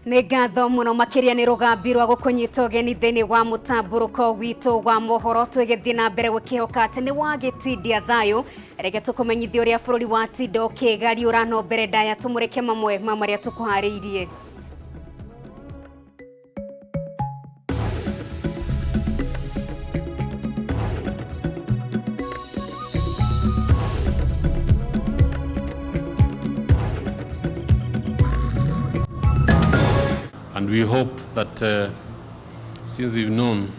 Negatho muno makiria ni rugambirwa gukunyita ugeni thini wa mutamburuko witu wa mohoro twigithie na mbere gukihoka ati ni wagitindia thayo reke tukumenyithia uria bururi wa tindo kigari urano mbere ndaya tumureke mamwe maria tukuhariirie. And we hope that since we've known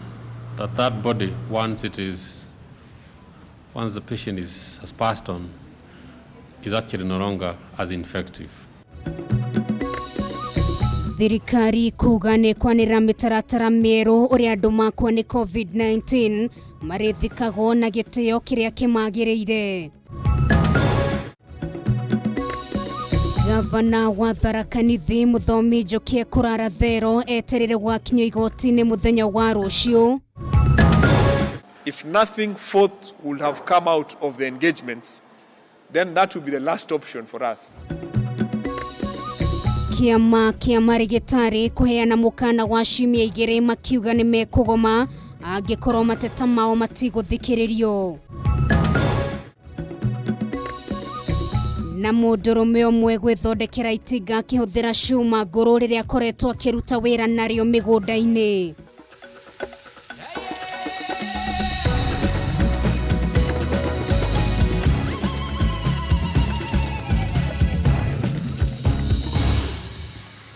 that that body, once the patient has passed on, is actually no longer as infective. Thirikari kugane kwanira mitaratara mieru uria andu makwa ni COVID-19 marithikago na gitio kiria kimagiriire. Gavana wa Tharaka Nithi Muthomi Njoki kurara thero eterere gwakinya igoti-ini muthenya wa rucio. If nothing forth would have come out of the engagements, then that would be the last option for us. Kiama kia marigitari kuheana mukana wa ciumia igiri makiuga ni mekugoma angikorwo mateta mao matiguthikiririo. Na mundurume umwe gwithondekera itinga akihuthira cuma nguru riria akoretwo akiruta wira nario migunda-ini.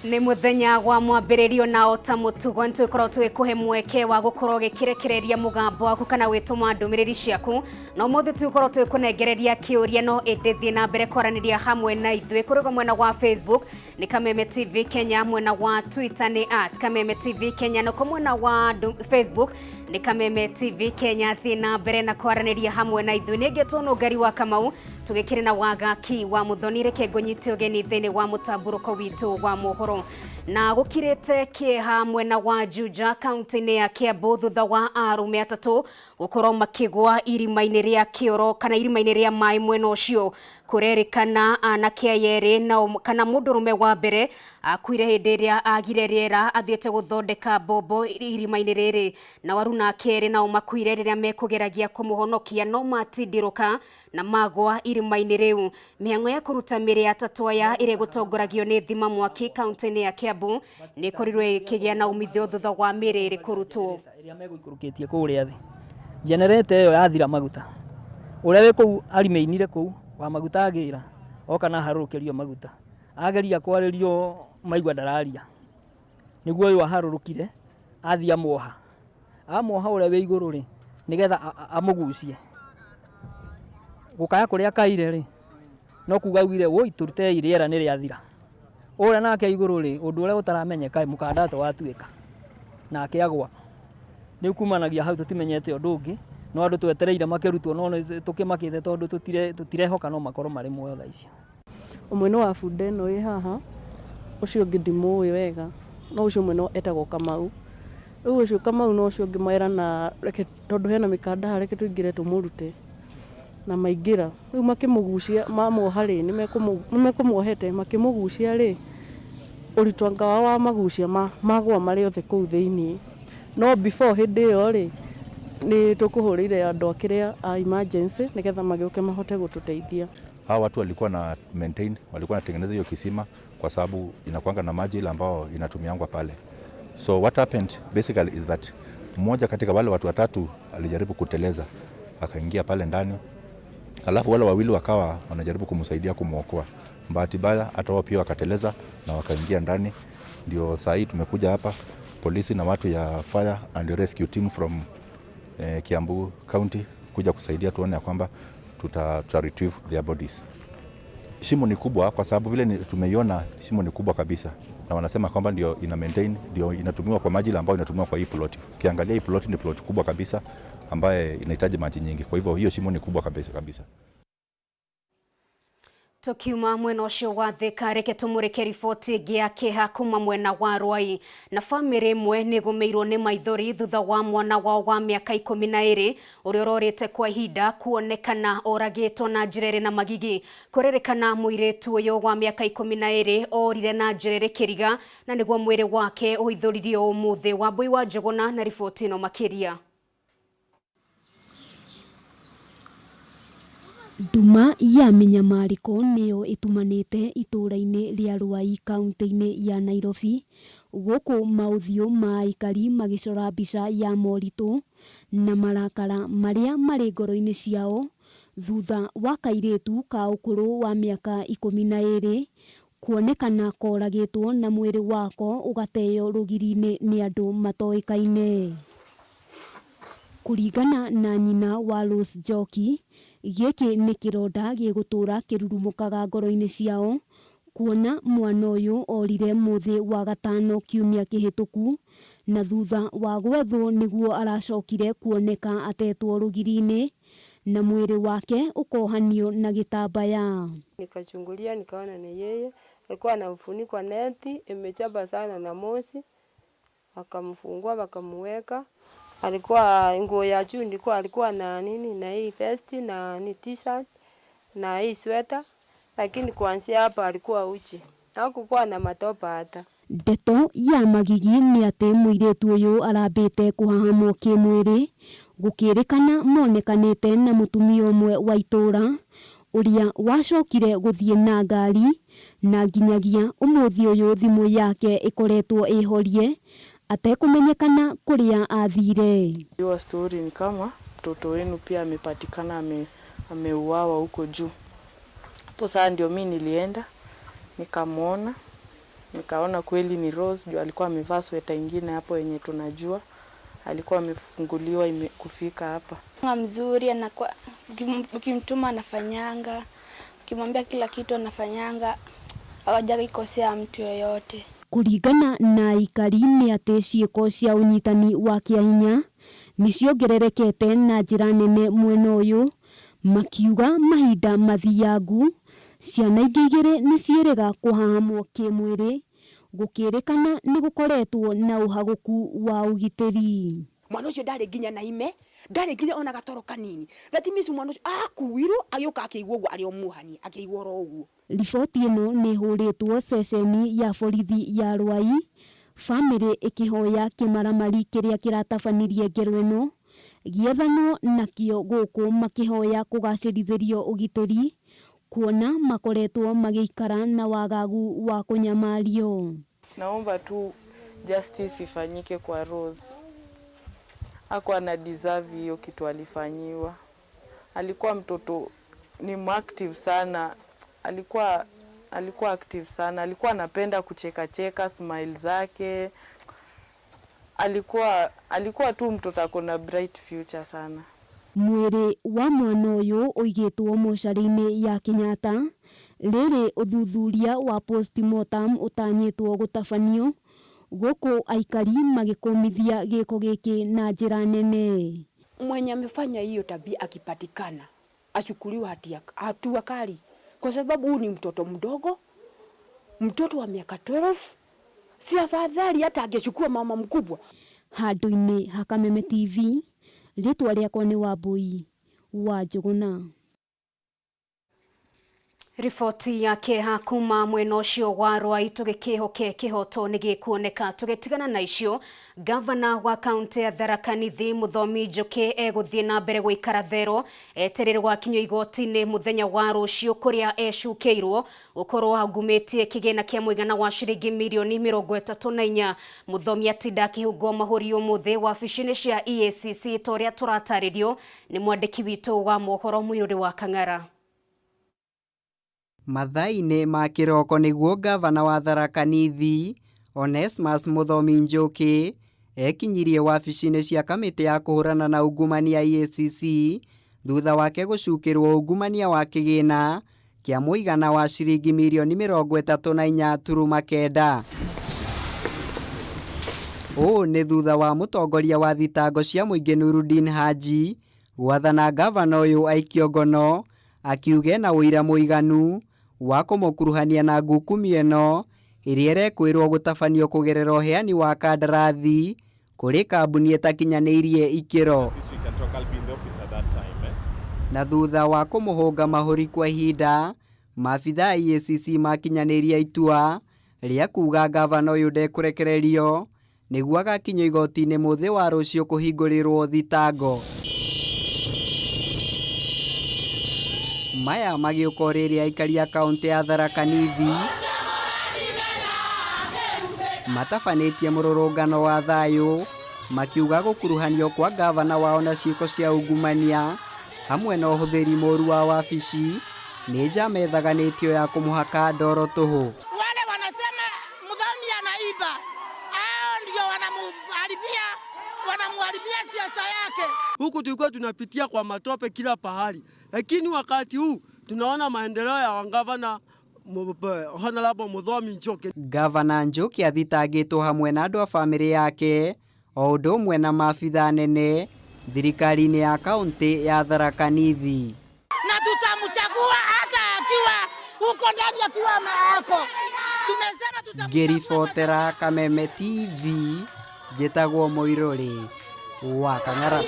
Ni muthenya wa mwambiririo na ota mutugo ntwikorwo twikuhe mweke wa gukorwo gikirekereria mugambo waku kana wituma ndumiriri ciaku no mothe twikorwo twikunengereria kiuria no endethie na mbere kwaraniria hamwe na ithwe kurigo mwena wa Facebook ni Kameme TV Kenya, mwena wa Twitter ni @Kameme TV Kenya, no mwena wa Facebook ni Kameme TV Kenya. Thina mbere na kwaraniria hamwe na ithwe negetwo Nungari wa Kamau tugikire na wagaki wa muthonire kengonyite ugeni thini wa mutamburuko witu wa mohoro na gukirete kieha mwena wa Juja kaunti-ini ya Kiambu thutha wa arume atatu gukorwo makigwa irima-ini ria kioro kana irima-ini ria mai mwena ucio kurerikana anake ayeri na kana mundurume wa mbere akuire hindi iria agire riera athiete guthondeka bombo irima-ini riri na waruna akeri na makuire riria mekugeragia kumuhonokia no matindiruka na magwa irima-ini riu. Mihango ya kuruta miri atatu aya ire gutongoragio ni Thima Mwaki kaunti-ini ya Kiambu ni korirwe kigia na umithio thutha wa miri iri kurutwo iria meguikurukitie kuria thi generator iyo yathira maguta uria wi kuu arimeinire kuu wa maguta agira oka na harurukirio maguta ageria kwaririo maigwa ndararia niguo uyu aharurukire athia amoha uria wi iguru ri nigetha amugucie gukaya kuria kaire ri no kuga wire woi turute iriera ni riathira ora nake iguru ri undu uria utaramenyeka mukandato watuika nake agwa ni kumanagia hau tutimenyete undu ungi no andu twetereire makirutwo no tukimakite tondu tutirehoka no makoro mari muoyo tha icio. Umwe no afunde no wi haha ucio ngidimu uyu wega no ucio umwe no etagwo Kamau ucio Kamau no ucio ngimwera na reke tondu hena mikanda hareke tuingire tumurute na maingira riu makimugucia mamuohari ni mekumwohete makimugucia ri uritwanga wa magucia magwa mari othe kuu thiini no before hindi iyo ri ni tukuhurire andu akiria a emergency nigetha magioke mahote gututeithia. Hawa watu walikuwa na maintain, walikuwa natengeneza hiyo kisima kwa sababu inakuanga na maji ile ambao inatumiangwa pale. So what happened basically is that mmoja katika wale watu watatu alijaribu kuteleza akaingia pale ndani, alafu wale wawili wakawa wanajaribu kumsaidia kumuokoa. Bahati mbaya hata wao pia wakateleza na wakaingia ndani. Ndio saa hii tumekuja hapa polisi na watu ya fire and rescue team from Kiambu County kuja kusaidia tuone ya kwamba tuta retrieve their bodies. Shimo ni kubwa kwa sababu vile tumeiona shimo ni kubwa kabisa na wanasema kwamba ndio ina maintain, ndio inatumiwa kwa maji ambayo inatumiwa kwa hii plot. Ukiangalia hii plot ni plot kubwa kabisa ambaye inahitaji maji nyingi. Kwa hivyo hiyo shimo ni kubwa kabisa. Tukiuma mwena ucio wa Thika reke tumurike riboti gia kiha kuma mwena wa Rwai na family imwe ni gumeirwo ni maithori thutha wa mwana wao wa miaka 12 uria urorite kwa ihinda kuonekana oragitwo na njirere na magigi kurerekana muiretu uyu wa miaka 12 orire na njirere kiriga na niguo mwiri wake uithuririo umuthi wa Mbui wa Njuguna na riboti no makiria. Nduma ya minyamariko niyo itumanite itura-ini ria Rwai kaunti-ini ya Nairobi guku mauthiu ma aikari magicora mbica ya moritu na marakara maria mari ngoro-ini ciao thutha wa kairitu ka ukuru wa miaka 12 kuonekana koragitwo na mwiri wako ugateyo rugiri-ini ni andu matoikaine. Kuringana na nyina wa Rose Njoki, giki ni kironda gigutura kirurumukaga ngoro-ini ciao kuona mwana uyu orire muthi wa gatano kiumia kihituku na thutha wa gwethwo niguo aracokire kuoneka atetwo rugiri-ini na mwiri wake ukohanio na gitambaya. Nikachungulia nikaona ni yeye, alikuwa anafunikwa neti imechapa sana na moshi, akamfungua wakamuweka. Alikuwa nguo ya juu ndiko alikuwa na nini na hii vest na ni t-shirt na hii sweater, lakini kuanzia hapa alikuwa uchi. Hakukuwa na matopa hata. Ndeto ya magigi ni ati muiretu uyu arambite kuhahamwo kimwiri gukirikana monekanite na mutumia umwe wa itura uria wacokire guthie na ngari na nginyagia umuthi uyu thimu yake ikoretwo ihorie atekumenyekana kuria athire. Hiyo story ni kama mtoto wenu pia amepatikana ameuawa huko juu. Hapo sasa ndio mimi nilienda nikamwona, nikaona kweli ni Rose, juu alikuwa amevaa sweta nyingine hapo yenye tunajua alikuwa amefunguliwa kufika hapa. Mzuri anakuwa ukimtuma anafanyanga, ukimwambia kila kitu anafanyanga, hawajagi kosea mtu yoyote. Kuringana na aikari ni ati ciiko cia unyitani wa kiahinya ni ciongererekete na njira nene mwena uyu, makiuga mahinda mathiangu ciana ingĩ igĩrĩ ni ciĩrĩga kuhahamwo kimwiri gukirikana ni gukoretwo na uhaguku wa ugitiri. Mwana ucio ndari nginya na ime, ndari nginya ona gatoro kanini. That means mwana ucio akuirwo ayoka akigwo uguo ari omuhani akigwo ro uguo. Riboti ino ni huritwo ceceni ya borithi ya Rwai, family ikihoya kimaramari kiria kiratabanirie ngero ino giethanwo nakio guku makihoya kugacirithirio ugitiri kuona makoretwo magiikara na wagagu wa kunyamario. Naomba tu justice ifanyike kwa Rose. Hakuwa na deserve hiyo kitu alifanyiwa. Alikuwa mtoto ni active sana. Alikuwa active sana. Alikuwa anapenda kucheka cheka, smile zake. Alikuwa tu mtoto akona bright future sana. Mwiri wa mwana uyu uigitwo mochari-ini ya Kenyatta, riri uthuthuria wa postmortem utanyitwo gutabanio guku aikari magikomithia giko giki na njira nene. Mwenye amefanya hiyo tabia akipatikana achukuliwa hatua kali, kwa sababu huyu ni mtoto mdogo, mtoto wa miaka 12. Si afadhali hata angechukua mama mkubwa. Handu-ini ha Kameme TV, ritwa riakwa ni Mbui wa Njuguna. Riboti ya kiha kuma mwena ucio wa Rwai tugikihoke kihoto ni gikuoneka tugitigana na icio. Gavana wa kaunti ya Tharaka Nithi Muthomi Njoki eguthie na mbere guikara thero eterere gwakinywo igoti-ini muthenya wa rucio kuria ecukeirwo gukorwo agumitie kigina kia muigana wa ciringi milioni 34. Muthomi atinda akihungwo mahuri umuthi wabici-ini cia EACC toria turataririo ni mwandiki witu wa Mohoro Mwiruri wa Kang'ara. Mathaine ma kiroko niguo gavana wa Tharaka Nithi Onesmus Muthomi Njoki ekinyirie wabici-ini cia kamiti ya kuhurana na ungumania EACC thutha wake gucukirwo ungumania wa kigina kia muigana wa ciringi milioni 34.9. Ni thutha wa mutongoria wa thitango cia muingi Nurudin Haji gwathana gavana uyu aikio ngono akiuge na wira muiganu wa kũmũkuruhania na ngukumi ĩno ĩrĩa ĩrekwĩrwo gũtabanio kũgerera ũheani wa kandarathi kũrĩ kambuni ĩtakinyanĩirie ikĩro. Na thutha wa kũmũhũnga mahũri kwa ihinda, maabitha a EACC makinyanĩria itua rĩa kuuga ngavana ũyũ ndekũrekererio nĩguo agakinyio igoti-inĩ mũthĩ wa rũciũ kũhingũrĩrwo thitango. Maya magĩũka rĩrĩa aikari a kaunti ya Tharaka Nithi matabanĩtie mũrũrũngano wa thayũ makiuga gũkuruhanio kwa ngavana wao na ciĩko cia ungumania hamwe na ũhũthĩri mũũru wa wabici nĩ njama ethaganĩtio ya kũmũhaka ndoro tũhũ. Wale wanasema mdhambi anaiba, hao ndio wanamuharibia siasa yake. Huku tulikuwa tunapitia kwa matope kila pahali, lakini wakati huu tunaona maendeleo ya gavana Honorable Muthomi Njoki. Gavana Njoki athitangĩtwo hamwe na andũ a bamĩrĩ yake o ũndũ ũmwe na maabitha nene thirikari-inĩ ya kaunti ya Tharaka Nithi. Na tutamchagua hata akiwa huko ndani akiwa maako. Tumesema tutamchagua. Ngĩribotera Kameme TV, njĩtagwo Mũirũrĩ wa Kang'ara.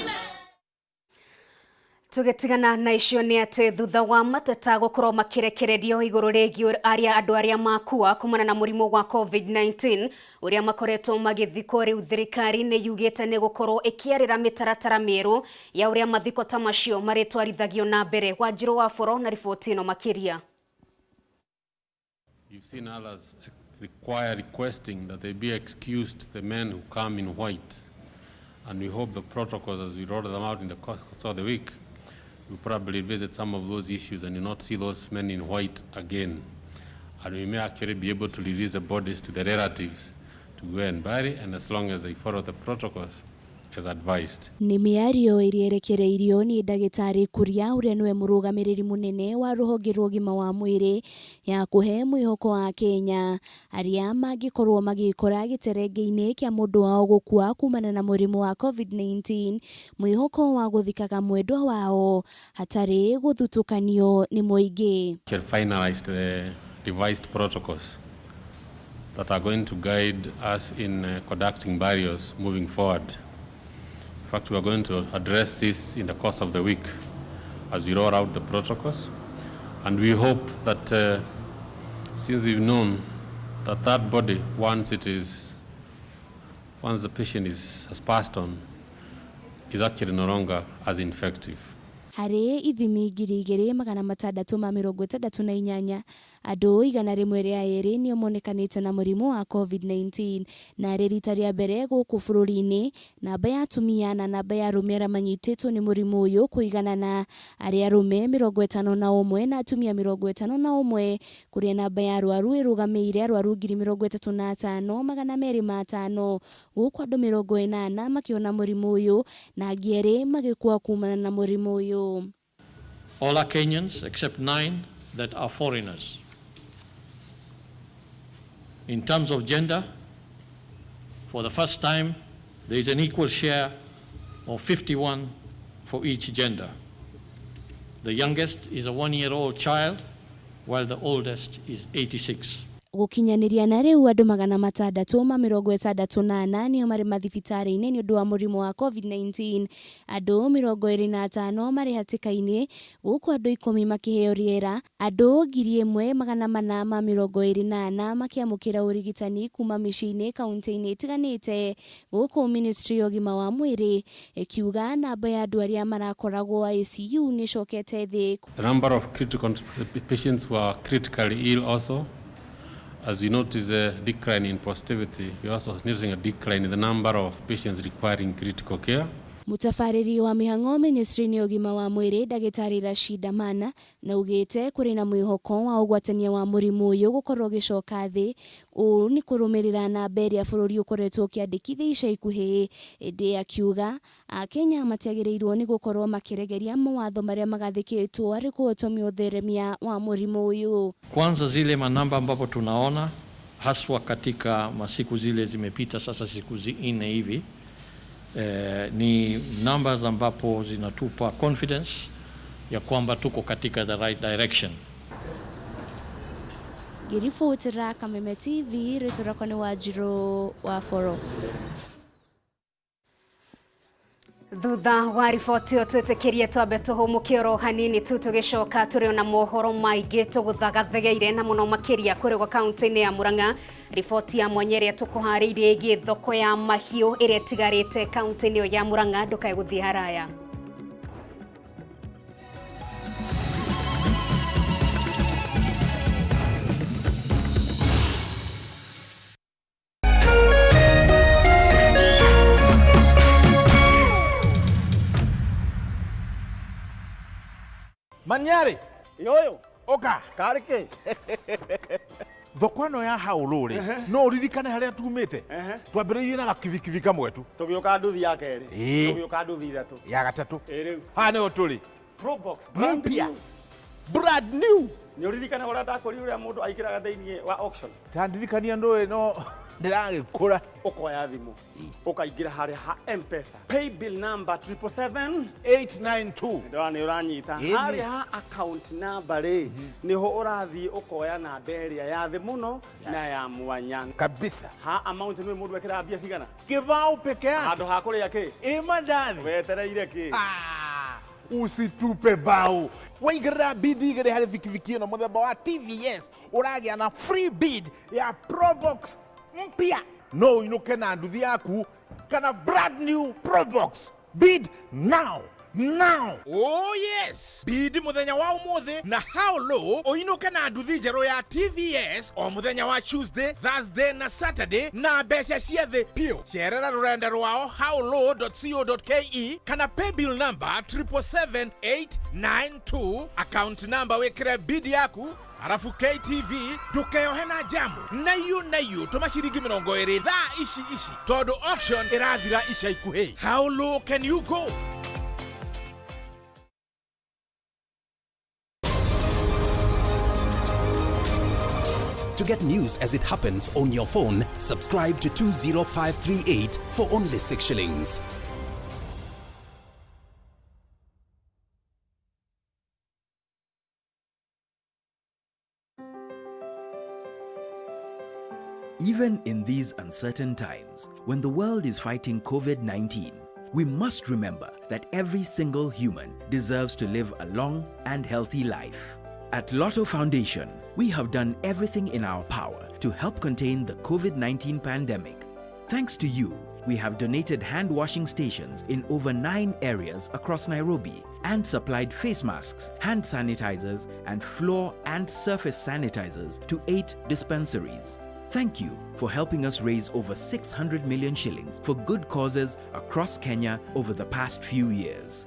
Tugetigana na icio nĩ atĩ thutha wa mateta gũkorwo makĩrekererio igũrũ rĩgiĩ andũ arĩa makua kumana na mũrimũ wa COVID-19 ũrĩa makoretwo magĩthikwo, rĩu thirikari nĩ yugĩte nĩ gũkorwo ĩkĩarĩra mĩtaratara mĩerũ ya ũrĩa mathiko ta macio marĩtwarithagio na mbere. Wanjirũ wa Bũro na riboti ĩno makĩria. You've seen others requesting that they be excused, the men who come in white, and we hope the protocols as we roll them out in the course of the week we'll probably visit some of those issues and you'll not see those men in white again. And we may actually be able to release the bodies to the relatives to go and bury, and as long as they follow the protocols as advised. Nĩ mĩario ĩrĩa ĩrekereirio nĩ ndagĩtarĩ Kuria ũrĩa nĩwe mũrũgamĩrĩri mũnene wa rũhonge rwa ũgima wa mwĩrĩ ya kũhe mwĩhoko wa Kenya arĩa mangĩkorwo magĩkora gĩterenge-inĩ kĩa mũndũ wao gũkua kumana na mũrimũ wa COVID-19 mwĩhoko wa gũthikaga mwendwa wao hatarĩ gũthutũkanio nĩ mũingĩ. Finalized the devised protocols that are going to guide us in conducting burials moving forward. In fact, we are going to address this in the course of the week as we roll out the protocols. And we hope that since we've known that that body, once the patient has passed on, is actually no longer as infective. Harĩ ithimi 2,668 andũ 102 nĩo monekanĩte na mũrimũ wa COVID-19 na rita rĩa mbere gũkũ bũrũri-inĩ. Namba ya atumia na namba ya arũme arĩa manyitĩtwo nĩ mũrimũ ũyũ kũiganana, arĩa arũme 51 na atumia 51, kũrĩa namba ya arwaru ĩrũgamĩire arwaru 35,205 gũkũ andũ 80 makĩona mũrimũ ũyũ na angĩ 2 magĩkua kumana na mũrimũ ũyũ. All are Kenyans except 9 that are foreigners. In terms of gender, for the first time, there is an equal share of 51 for each gender. The youngest is a 1-year-old child, while the oldest is 86. Gũkinyanĩria na rĩu andũ 668 nĩo marĩ mathibitarĩ-inĩ nĩ ũndũ wa mũrimũ wa COVID-19. Andũ 25 marĩ hatĩka-inĩ gũkũ andũ 10 makĩheo rĩera. Andũ 1,424 makĩamũkĩra ũrigitani kuma mĩciĩ-inĩ kaunti-inĩ itiganĩte, gũkũ Ministry ya ũgima wa mwĩrĩ ĩkiuga namba ya andũ arĩa marakoragwo ICU nĩ ĩcokete thĩ. The number of critical patients who are critically ill also, as we notice a decline in positivity, we're also noticing a decline in the number of patients requiring critical care. Mutafarĩri wa mĩhang'o Ministry ya ũgima wa mwĩrĩ ndagĩtarĩ Rashida Mana na ugĩte kũrĩ na mwĩhoko wa ũgwatania wa mũrimũ ũyũ gũkorwo gĩcoka thĩ. Ũũ nĩ kũrũmĩrĩra na mbere ya bũrũri ũkoretwo ũkĩandĩkithia ica ikuhĩ, ĩndĩ akiuga Akenya matiagĩrĩirwo nĩ gũkorwo makĩregeria mawatho marĩa magathĩkĩtwo arĩ kũhotomia ũtheremia wa mũrimũ ũyũ. Kwanza zile manamba ambapo tunaona haswa katika masiku zile zimepita sasa siku 4 hivi, ni numbers ambapo zinatupa confidence ya kwamba tuko katika the right direction. Ngiribotera Kameme TV ritorako ni Wanjiru wa Foro. Thutha wa riboti otwetekerie twambe tuhumukiro hanini tu tugicoka turi na mohoro maingi tuguthagathegeire na muno makiria kuri gwa kaunti-ini ya Murang'a. Riboti ya mwanyere tukuhariirie igi thoko ya mahiu iria tigarite kaunti-ini ya Murang'a ndukae guthii haraya. Manyari yoyo oka karike thoko ya hauluri no uririkane haria tumite twambiririe na gakivikivi kamwe tu tugioka nduthi ya keri tugioka nduthi ithatu ya gatatu riu ha ne oturi Probox brand new ni uririkane ora ndakori uria mundu aikiraga theinie wa auction tandirikania ndu no ndiragikura ukoya thimu ukaingira haria ha M-Pesa pay bill number 77892 ndio ni uranyita haria ha account number niho urathi ukoya na mberia ya thi muno na ya mwanya kabisa ha amount ni mundu ekira bia cigana kibao peke yake andu ha kuria ki madani wetereire ki usitupe bao waigera bid igere hari vikiviki no muthemba wa TVS uragia na free bid ya Probox mpya no inuke na nduthi yaku kana brand new Probox bid now. Oh yes, bid muthenya wa umuthi na how low oinuke na nduthi njeru ya TVS o muthenya wa Tuesday, Thursday na Saturday na mbeca ciothe pio. Cerera rurenda rwao howlow.co.ke kana pay bill number 77892 account number wekire bid yaku arafu KTV dukeyohe na jamu na you tumashiringi 20 thaa ici todo auction irathira ica ikuhi. How low can you go? To get news as it happens on your phone, subscribe to 20538 for only 6 shillings. Even in these uncertain times, when the world is fighting COVID-19, we must remember that every single human deserves to live a long and healthy life. At Lotto Foundation, we have done everything in our power to help contain the COVID-19 pandemic. Thanks to you, we have donated hand washing stations in over 9 areas across Nairobi and supplied face masks, hand sanitizers, and floor and surface sanitizers to 8 dispensaries. Thank you for helping us raise over 600 million shillings for good causes across Kenya over the past few years.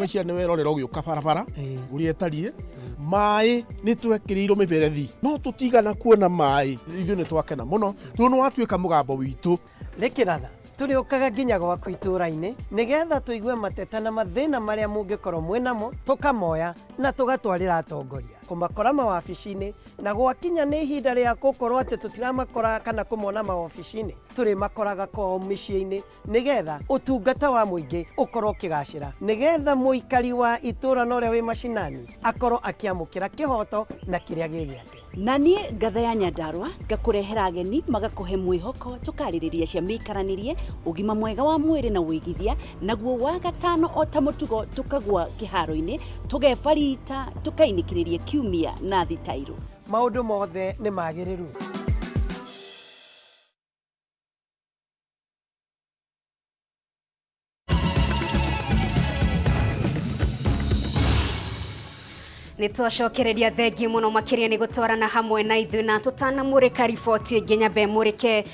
Cia nä werorera å gä å ka barabara å rä etariä maä nä twekä mä berethi no tå tigana kuona maä ithuä nä twakena må no tå nä watuä ka må gambo witå rä kä ratha tå rä å kaga nginya gwaku itå ra-inä nä getha tå igue mateta na mathä na marä a må ngä korwo mwä namo tå kamoya na tå gatwarä ra atongoria kå makora mawabici-inä na gwakinya nä ihinda rä a gå korwo atä tå tiramakora kana kå mona mawabici-inä tå rä makoraga kwao mä ciä-inä nä getha å tungata wa må ingä å korwo å kä gacä ra nä getha må ikari wa itå ra na å rä a wä macinani akorwo akä amå kä ra kä hoto na kä rä a gä gä ate na niĩ Ngatha ya Nyandarua ngakũrehera ageni magakũhe mwĩhoko tũkarĩrĩria cia mĩikaranĩrie ũgima mwega wa mwĩrĩ na wĩigithia naguo wa gatano o ta mũtugo tũkagwa kĩharo-inĩ tũgebarita tũkainĩkĩrĩria kiumia na thitairũ maũndũ mothe nĩ magĩrĩru. Nitwacokereria thengi muno makiria ni gutwarana hamwe na ithu na tutanamurika riboti nginya be murike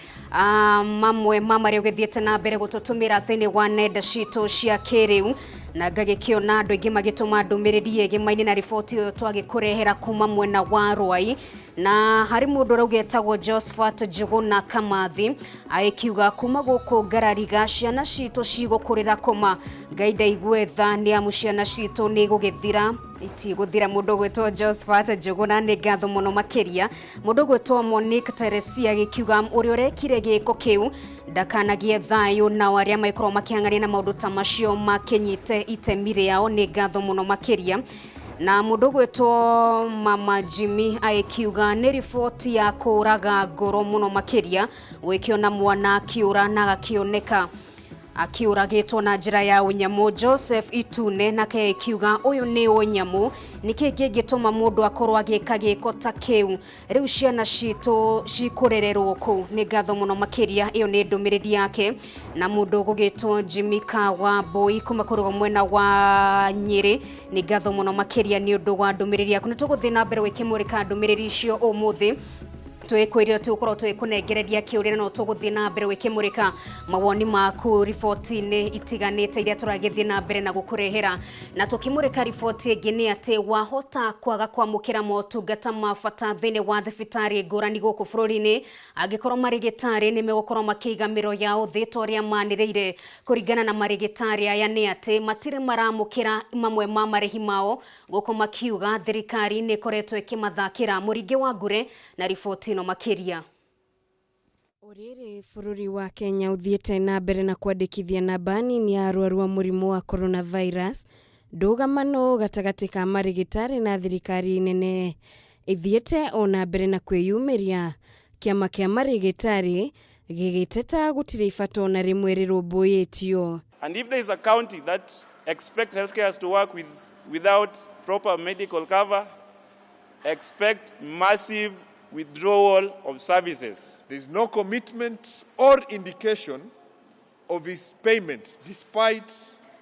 mamwe mamaria ugithiete na mbere gututumira thini wa nenda citu cia kiriu na ngagĩkĩona andũ aingĩ magĩtũma ndũmĩrĩri ĩgĩmaine na riboti ĩyo twagĩkũrehera kuma mwena wa Rwai. Na harĩ mũndũ ũrauga etagwo Josephat Njuguna Kamathi agĩkiuga kuma gũkũ Ngarariga ciana citũ cigũkũrĩra koma Ngai ndaigue tha nĩ amu ciana citũ nĩ gũgĩthira itigũthira. Mũndũ gwĩtwo Josephat Njuguna nĩ ngatho mũno makĩria. Mũndũ gwĩtwo Monique Teresia agĩkiuga ũrĩa ũrekire gĩko kĩu ndakanagie thayũ na arĩa makorwo makĩhang'ania na maũndũ ta macio makĩnyite itemi rĩao nĩ ngatho mũno makĩria. Na mũndũ gwĩtwo Mama Jimmy agĩkiuga nĩ riboti ya kũraga ngoro mũno makĩria gwĩkĩona mwana akĩũra na agakĩoneka akiuragĩtwo na njĩra ya ũnyamu. Joseph Itune nake akiuga ũyũ nĩ ũnyamu, nĩkĩ kĩngĩtũma mũndũ akorwo agĩka gĩko ta kĩu, rĩu ciana citũ cikũrererwo kũ, nĩ ngatho mũno makĩria. Ĩyo nĩ ndũmĩrĩri yake. Na mũndũ gũgĩtwo Jimmy Kawa Boy kuma kũrũga mwena wa Nyĩrĩ nĩ ngatho mũno makĩria nĩ ũndũ wa ndũmĩrĩri yaku. Nĩ tũgũthiĩ na mbere gwĩkĩmũrĩka ndũmĩrĩri icio ũmũthĩ twĩkwĩrĩra tũgũkorwo twĩkũnengereria kĩũrĩra no tũgũthiĩ na mbere gwĩkĩmũrĩka mawoni maku riboti-inĩ itiganĩte iria tũragĩthiĩ na mbere na gũkũrehera. Na tũkĩmũrĩka riboti ĩngĩ nĩ atĩ wahota kwaga kwamũkĩra motungata ma bata thĩinĩ wa thibitarĩ ngũrani gũkũ bũrũri-inĩ angĩkorwo marĩgĩtarĩ nĩ megũkorwo makĩiga mĩro yao thĩ ta ũrĩa manĩrĩire. Kũringana na marĩgĩtarĩ aya nĩ atĩ matirĩ maramũkĩra mamwe ma marĩhi mao, gũkũ makiuga thirikari nĩ ĩkoretwo ĩkĩmathakĩra. Mũringi wa Ngure na riboti makĩria. Ũrĩrĩ bũrũri wa Kenya ũthiĩte na mbere na kwandĩkithia namba nini ya arwaru a mũrimũ wa coronavirus. Ndũgamano gatagatĩ ka marĩgĩtarĩ na thirikari nene ithiĩte ona mbere na kwĩyumĩria. Kĩama kĩa marĩgĩtarĩ gĩgĩteta gũtirĩ ibata ona rĩmwe rĩrũmbũyĩtio. And if there is a county that expect healthcare to work without proper medical cover, expect massive withdrawal of services. There is no commitment or indication of his payment, despite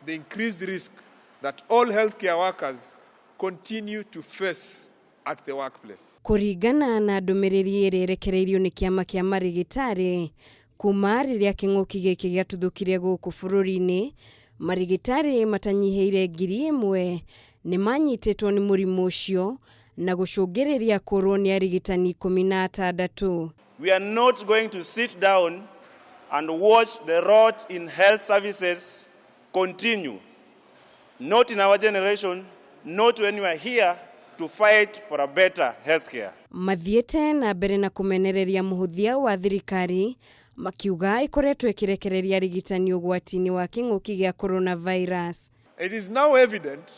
the increased risk that all healthcare workers continue to face at the workplace. Kũringana na ndũmĩrĩri ĩrĩa ĩrekereirio nĩ kĩama kĩa marĩgĩtarĩ kuma rĩrĩa kĩng'ũki gĩkĩ gĩatuthũkire gũkũ bũrũri-inĩ, marĩgĩtarĩ matanyihĩire 1,000 nĩ manyitĩtwo nĩ mũrimũ ũcio na gũcũngĩrĩria kũrwo nĩ arigitani 16. We are not going to sit down and watch the rot in health services continue. Not in our generation, not when we are here to fight for a better healthcare. Mathiĩte na mbere na kũmenereria mũhũthia wa thirikari makiuga ĩkoretwo ĩkĩrekereria arigitani ũgwati-inĩ wa kĩng'ũki gĩa coronavirus. It is now evident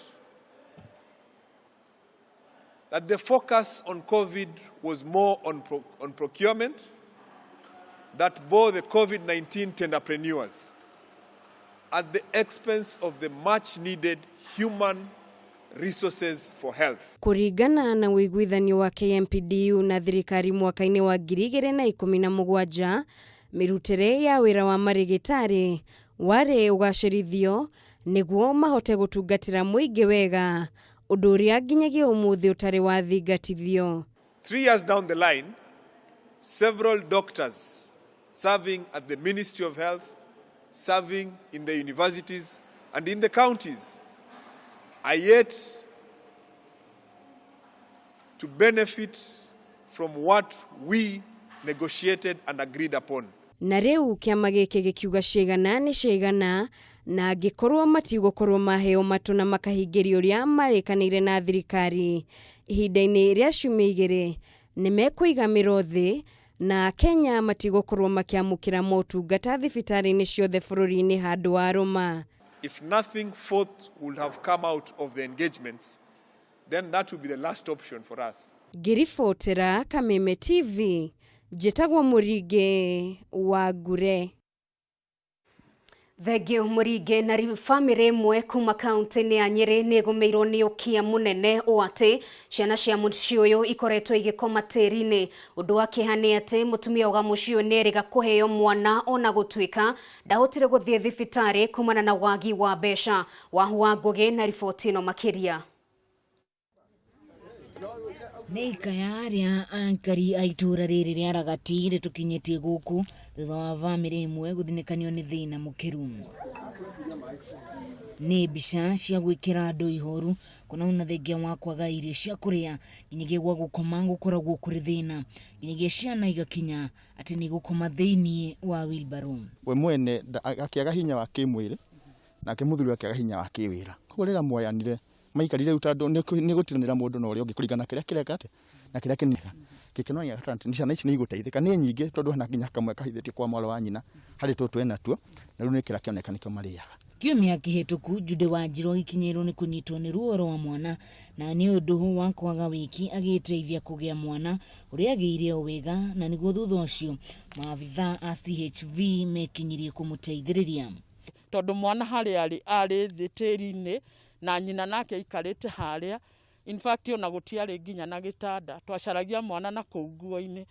that the focus on COVID was more on procurement that bore the COVID-19 tenderpreneurs at the expense of the much-needed human resources for health. Kũringana na wĩiguithanio wa KMPDU na thirikari mwaka-inĩ wa 2017, mĩrutĩre ya wĩra wa marĩgĩtarĩ warĩ ũgacĩrithio nĩguo mahote gũtungatĩra mũingĩ wega, ũndũ ũrĩa nginyagia ũmũthĩ ũtarĩ wa thingatithio. 3 years down the line, several doctors serving at the Ministry of Health, serving in the universities and in the counties are yet to benefit from what we negotiated and agreed upon. Na rĩu kĩama gĩkĩ gĩkiuga ciigana nĩ ciigana na angĩkorwo matigũkorwo maheo matũ na makahingĩrio ũrĩa marĩkanĩire na thirikari ihinda-inĩ rĩa ciumia 2 nĩ mekũiga mĩro thĩ na Kenya matigũkorwo makĩamũkĩra motungata thibitarĩ-inĩ ciothe bũrũri-inĩ handũ wa Roma. If nothing forth would have come out of the engagements, then that would be the last option for us. Ngĩribotera Kameme TV, njĩtagwo Mũringi wa Ngure. Thengio Mũringi. Na bamĩrĩ ĩmwe kuma kaunti-inĩ ya Nyĩrĩ nĩ ĩgũmĩirwo nĩ ũkia mũnene ũũ atĩ ciana cia mũciĩ ũyũ ikoretwo igĩkoma tĩri-inĩ. Ũndũ wa kĩeha nĩ atĩ mũtumia wa mũciĩ ũyũ nĩ erĩga kũheo mwana ona gũtuĩka ndahotire gũthiĩ thibitarĩ kumana na wagi wa mbeca. Wahua Ngũgĩ na riboti ĩno makĩria. Nĩ ikaya arĩa aikari a itũra rĩrĩ rĩa Ragati rĩtũkinyĩtie gũkũ thutha wa bamĩrĩ ĩmwe gũthinĩkanio nĩ thĩna mũkĩru. nĩ mbica cia gwĩkĩra andũ ihoru kuna una thengia wa kwaga irio cia kũrĩa nginyagia gwa gũkoma gũkoragwo kũrĩ thĩna nginyagia ciana igakinya atĩ nĩ gũkoma thĩinĩ wa wheelbarrow. We mwene akĩaga hinya wa kĩmwĩrĩ nake mũthuri akĩaga hinya wa kĩwĩra. Koguo rĩrĩa moyanire maikarire utando nĩ gũtiranĩra mũndũ na ũrĩa ũngĩ kũringana kĩrĩa kĩreka atĩ na kĩrĩa kĩnega gĩkĩnonia atĩ ni ciana ici nĩ igũteithĩka nĩ nyingĩ tondũ hana nginya kamwe kahithĩtio kwa mwaro wa nyina harĩ tũtwe natuo na rĩu nĩ kĩrĩa kĩoneka nĩkĩo marĩaga. Kiumia kĩhĩtũku Jude Wanjiru ikinyĩrwo nĩ kũnyitwo nĩ ruo wa mwana na nĩ ũndũ wa kwaga wiki agĩteithia kũgĩa mwana ũrĩa agĩire o wega na nĩguo thutha ũcio maabitha a CHV mekinyirie kũmũteithĩrĩria. Tondũ mwana harĩa arĩ thĩ tĩri-inĩ na nyina nake aikarĩte harĩa, in fact ona gũtiarĩ nginya na gĩtanda, twacaragia mwana na kũu nguo-inĩ.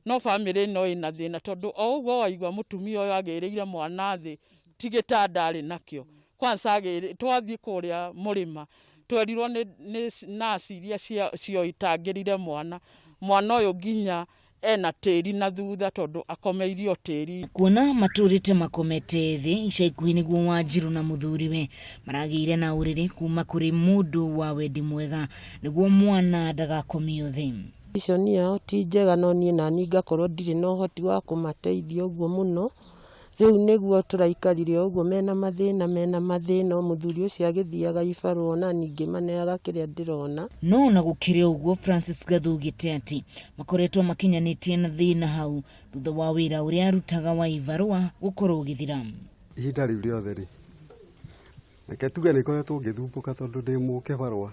No family ĩno ĩna thĩna tondũ o ũguo waigua mũtumia ũyũ agĩrĩire mwana thĩ ti gĩtanda arĩ nakĩo. Kwanza twathiĩ kũrĩa mũrĩma twerirwo nĩ nasi iria cio itangĩrire mwana ũyũ nginya ena tĩri na thutha tondũ akomeirio tĩri. Kuona matũrĩte makomete thĩ ica ikuhĩ nĩguo Wanjiru na mũthuriwe maragĩire na ũrĩrĩ kuma kũrĩ mũndũ wa wendi mwega nĩguo mwana ndagakomio thĩ. Icio yao ti njega no niĩ nani ngakorwo ndirĩ na ũhoti wa kũmateithia ũguo mũno. Rĩu nĩguo tũraikarire ũguo mena mathĩna mũthuri ũcio agĩthiaga ibarũa na ningĩ maneaga kĩrĩa ndĩrona. No na gũkĩrĩ ũguo Francis gathugĩte atĩ makoretwo makinyanĩtie na thĩna hau thutha wa wĩra ũrĩa arutaga wa ibarũa gũkorwo ũgĩthira. Ihinda rĩu rĩothe rĩ reke tuge nĩ koretwo ngĩthumbũka tondũ ndĩ mũkĩbarũa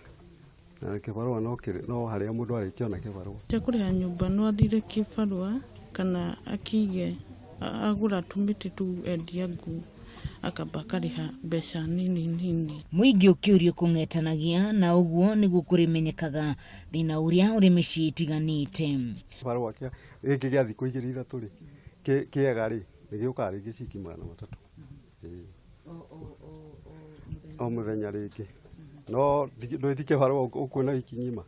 na kĩbarũa no harĩa mũndũ arĩkĩona na kĩbarũa. Kũrĩha nyũmba no athire kĩbarũa kana akige agura tumĩte tu endia ngũ akamba akarĩha mbeca nini. Mũingĩ ũkĩũrio kũng'etanagia na ũguo nĩguo kũrĩmenyekaga thĩna ũrĩa ũrĩ mĩciĩ ĩtiganĩte. Kĩbarũa gĩkĩ gĩa thikũ igĩrĩ ithatũ rĩ kĩega rĩ nĩ gĩũkaga rĩngĩ ciki 300 o mũthenya rĩngĩ no ti kĩbarũa ũkuona wiki ng'ima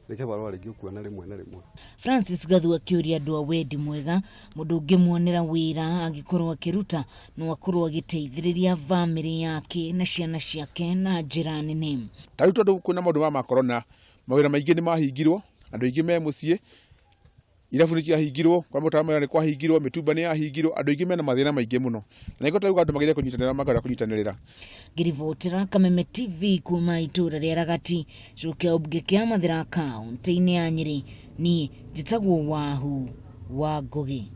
nĩ kĩbarũa rĩngĩ ũkuona rĩmwe na rĩmwe. Francis Gathu akĩũria andũ a wendi mwega mũndũ ũngĩmuonera wĩra angĩkorwo akĩruta no akorwo agĩteithĩrĩria bamĩrĩ yake na ciana ciake na njĩra nene. Tarĩu tondũ kwĩna maũndũ ma corona mawĩra maingĩ nĩ mahingirwo andũ aingĩ me mũciĩ irabu nĩ ciahingirwo kwa mũtambo nĩ kwahingirwo mĩtumba nĩ yahingirwo andũ aingĩ mena mathĩna maingĩ mũno na nĩko tauga andũ magĩrĩire kũnyitanĩra makara kũnyitanĩrĩra. Ngiribotera Kameme TV kuma itũra rĩa Ragati cokia ubunge kĩa Mathira kaunti-inĩ ya Nyeri ni njĩtagwo Wahu wa Ngugi.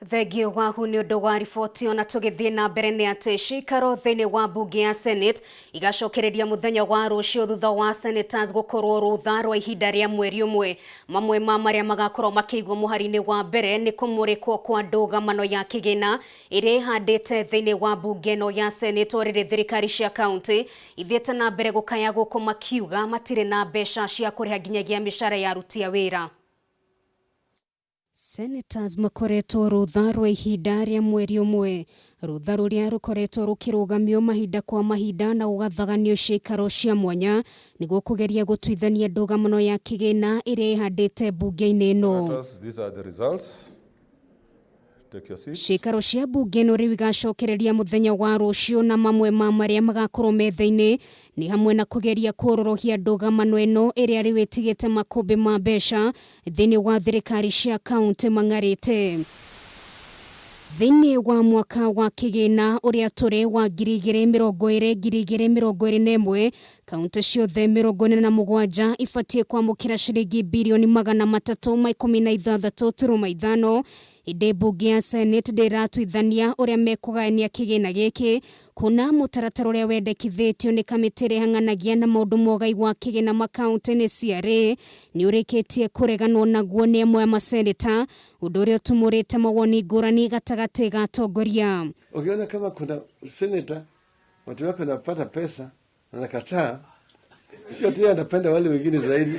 Thengio wahu nĩ ũndũ wa riboti ona tũgĩthiĩ na mbere nĩ atĩ cikaro thĩinĩ wa bunge ya Senate igacokereria mũthenya wa rũciũ thutha wa senators gũkorwo rũtha rwa ihinda rĩa mweri ũmwe. Mamwe ma marĩa magakorwo makĩigwo mũhari-inĩ wa mbere nĩ kũmũrĩkwo kwa ndũgamano ya kĩgĩna ĩrĩa ĩhandĩte thĩinĩ wa bunge ĩno ya Senate rĩrĩ thirikari cia kaunti ithiĩte na mbere gũkaya gũkũ makiuga matirĩ na mbeca cia kũrĩha nginyagia mĩcara ya aruti a wĩra. Senators makoretwo rũtha rwa ihinda rĩa mweri ũmwe. Rũtha rũrĩa rũkoretwo rũkĩrũgamio mahinda kwa mahinda na gũgathaganio ciikaro cia mwanya nĩguo kũgeria gũtuithania ndũgamano ya kĩgĩna ĩrĩa ĩhandĩte bunge-inĩ ĩno. These are the results. Ciikaro cia bunge ĩno rĩu igacokereria mũthenya wa rũciũ na mamwe ma marĩa magakorwo metha-inĩ nĩ hamwe na kũgeria kũrorohia ndũgamano ĩno ĩrĩa rĩu ĩtigĩte makũmbĩ ma mbeca thĩinĩ wa thirikari cia kaunti mang'arĩte. Thĩinĩ wa mwaka wa kĩgĩna ũrĩa tũrĩ wa 2020-2021 kaunti ciothe 47 ibatiĩ kwamũkĩra ciringi birioni 316.5 ĩndĩ bunge ya Senate ndĩratuithania ũrĩa mekũgania kĩgĩna gĩkĩ kuna mũtaratara ũrĩa wendekithĩtio nĩ kamĩtĩ ĩrĩa ĩhang'anagia na maũndũ ma ũgai wa kĩgĩna makaunti-inĩ CRA nĩ ũrĩkĩtie kũreganwo naguo nĩ amwe a maseneta ũndũ ũrĩa ũtumũrĩte mawoni ngũrani gatagatĩ ga atongoria. Ukiona kama kuna seneta watu wako wanapata pesa na nakataa, sio ati anapenda wale wengine zaidi,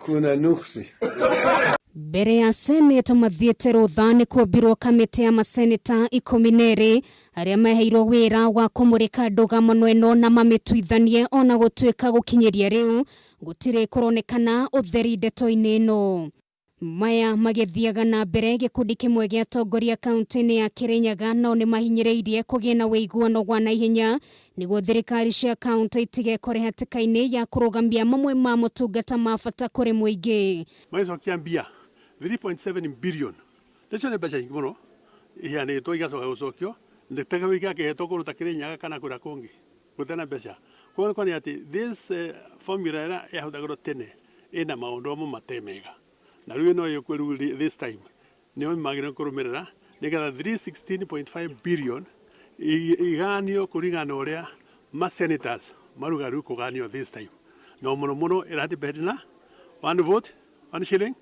kuna nuksi. Mbere ya Senate mathiĩte rũtha nĩ kuombirwo kamĩtĩ ya maseneta 12 arĩa maheirwo wĩra wa kũmũrĩka ndũgamano ĩno na mamĩtuithanie ona gũtuĩka gũkinyĩria rĩu gũtirĩ kũronekana ũtheri ndeto-inĩ ĩno. maya magithiaga na mbere gikundi kimwe gia tongoria kaunti-ini ya Kirinyaga no ni mahinyiriirie kugia na wiguano wa naihenya niguo thirikari cia kaunti itigekore hatikaini ya kurugamia mamwe ma motungata ma bata kuri muingi. Maicokia mbia 3.7 billion nicio ni mbeca nyingi muno iheanitwo igacoka gucokio ndetega wiki akehetwo kuruta Kirinyaga kana kura kungi gutena mbeca koguo ni ati this formula ira yahũthagĩrwo tene ina maundu amwe matemega na riu no yukuru this time nio magire kurumirira nigetha 316.5 billion iganio kuringana uria ma senators maruga riu kuganio this time no muno irati bedina one vote 1 shilling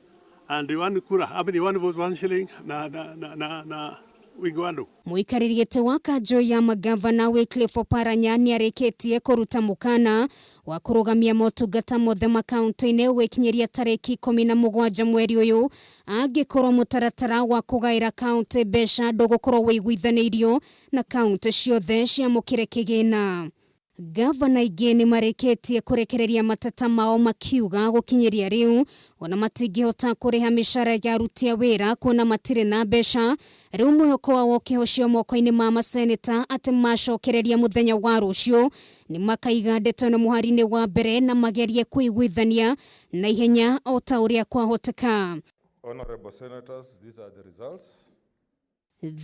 and one kura abidi one vote 1 shilling na wigwando. Muikariri giti wa kanjo ya magavana Wycliffe Oparanya ni arikitie kuruta mukana wa kurugamia motungata mothe makaunti-ini wikinyiria tariki 17 mweri uyu angikorwo mutaratara wa kugaira kaunti mbeca ndugukorwo wiguithanirio na kaunti ciothe ciamukire kigina. Gavana ingi ni marikitie kurekereria matata mao makiuga gukinyiria riu ona matingihota kuriha mishara ya aruti a wira kuona matire na mbeca riu mwihoko wao kihocio moko-ini ma maseneta ati macokereria muthenya wa rucio ni makaiga ndeto na muhari-ini wa mbere na magerie kuiguithania na ihenya o ta uria kwahoteka. Honorable senators, these are the results.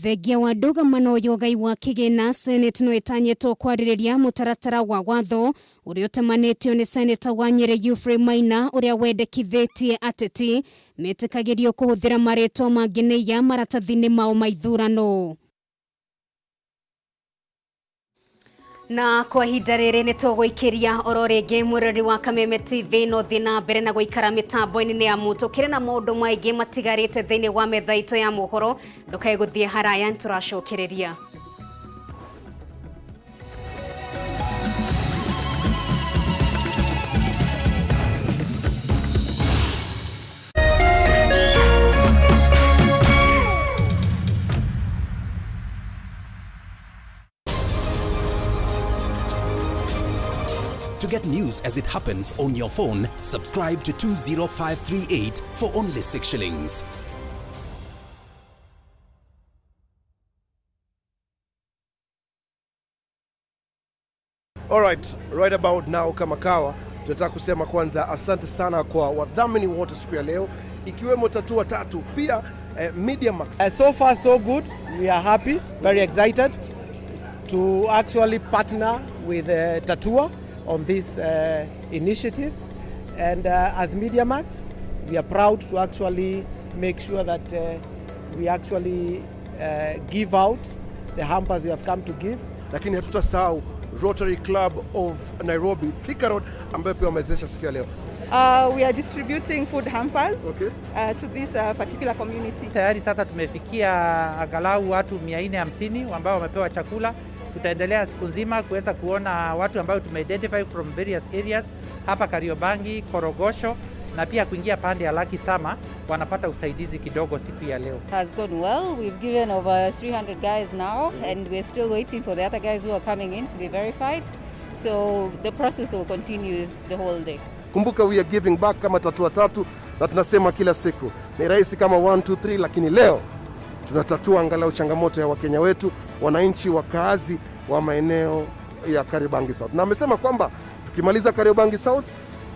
Thegia wa ndugamano yogai wa kigina Senate no itanyetwo kwaririria mutaratara wa watho uria utamanitio ni Senator wa Nyeri Euphrey Maina uria wendekithitie ateti metikagirio kuhuthira maritwa mangine ya maratathi-ini mao maithurano. Na kwa ihinda riri ni tugwikiria oro ringi mwirori wa Kameme TV no thina mbere na guikara mitambo-ini ni amu tukire na maundu maingi matigarite thiini wa metha itu ya mohoro ndukae guthie haraya turacokereria. To get news as it happens on your phone, subscribe to 20538 for only 6 shillings. Alright, right about now Kamakawa, tunataka kusema kwanza asante sana kwa wadhamini wote siku ya leo, ikiwemo Tatua Tatu, pia Media Max. So far so good. We are happy, very excited to actually partner with Tatua on this initiative, and as Media Max we are proud to actually make sure that we actually give out the hampers we have come to give. Lakini hatutasahau Rotary Club of Nairobi, Thika Road, ambayo pia wamewezesha siku ya leo. We are distributing food hampers to this particular community. Tayari sasa tumefikia angalau watu 450 ambao wamepewa chakula. Tutaendelea siku nzima kuweza kuona watu ambao tumeidentify from various areas hapa Kariobangi, Korogosho na pia kuingia pande ya Lucky Sama wanapata usaidizi kidogo siku ya leo. Has gone well. We've given over 300 guys now and we're still waiting for the other guys who are coming in to be verified. So the process will continue the whole day. Kumbuka we are giving back kama Tatua Tatu, na tunasema kila siku ni rahisi kama 1 2 3, lakini leo tunatatua angalau changamoto ya Wakenya wetu, wananchi wakaazi wa maeneo ya Kariobangi South. Na amesema kwamba tukimaliza Kariobangi South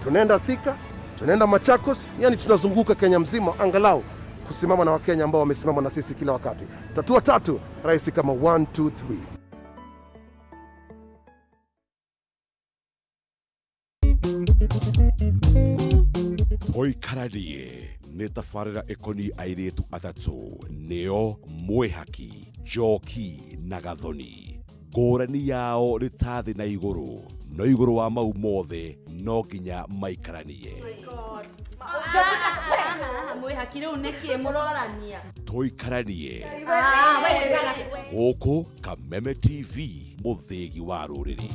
tunaenda Thika, tunaenda Machakos, yani tunazunguka Kenya mzima angalau kusimama na Wakenya ambao wamesimama na sisi kila wakati. Tatua Tatu, rahisi kama 1 2 3. Toikararie nĩ tabarĩra ĩkoniĩ airĩtu atatũ nĩo Mwĩhaki, Njoki na Gathoni. Ngũrani yao nĩ ta thĩ na igũrũ, no igũrũ wa mau mothe no nginya maikaranie. Mwĩhaki rĩu nĩkĩ mũrorania? Toikaranie gũkũ Kameme TV, mũthĩgi wa rũrĩrĩ.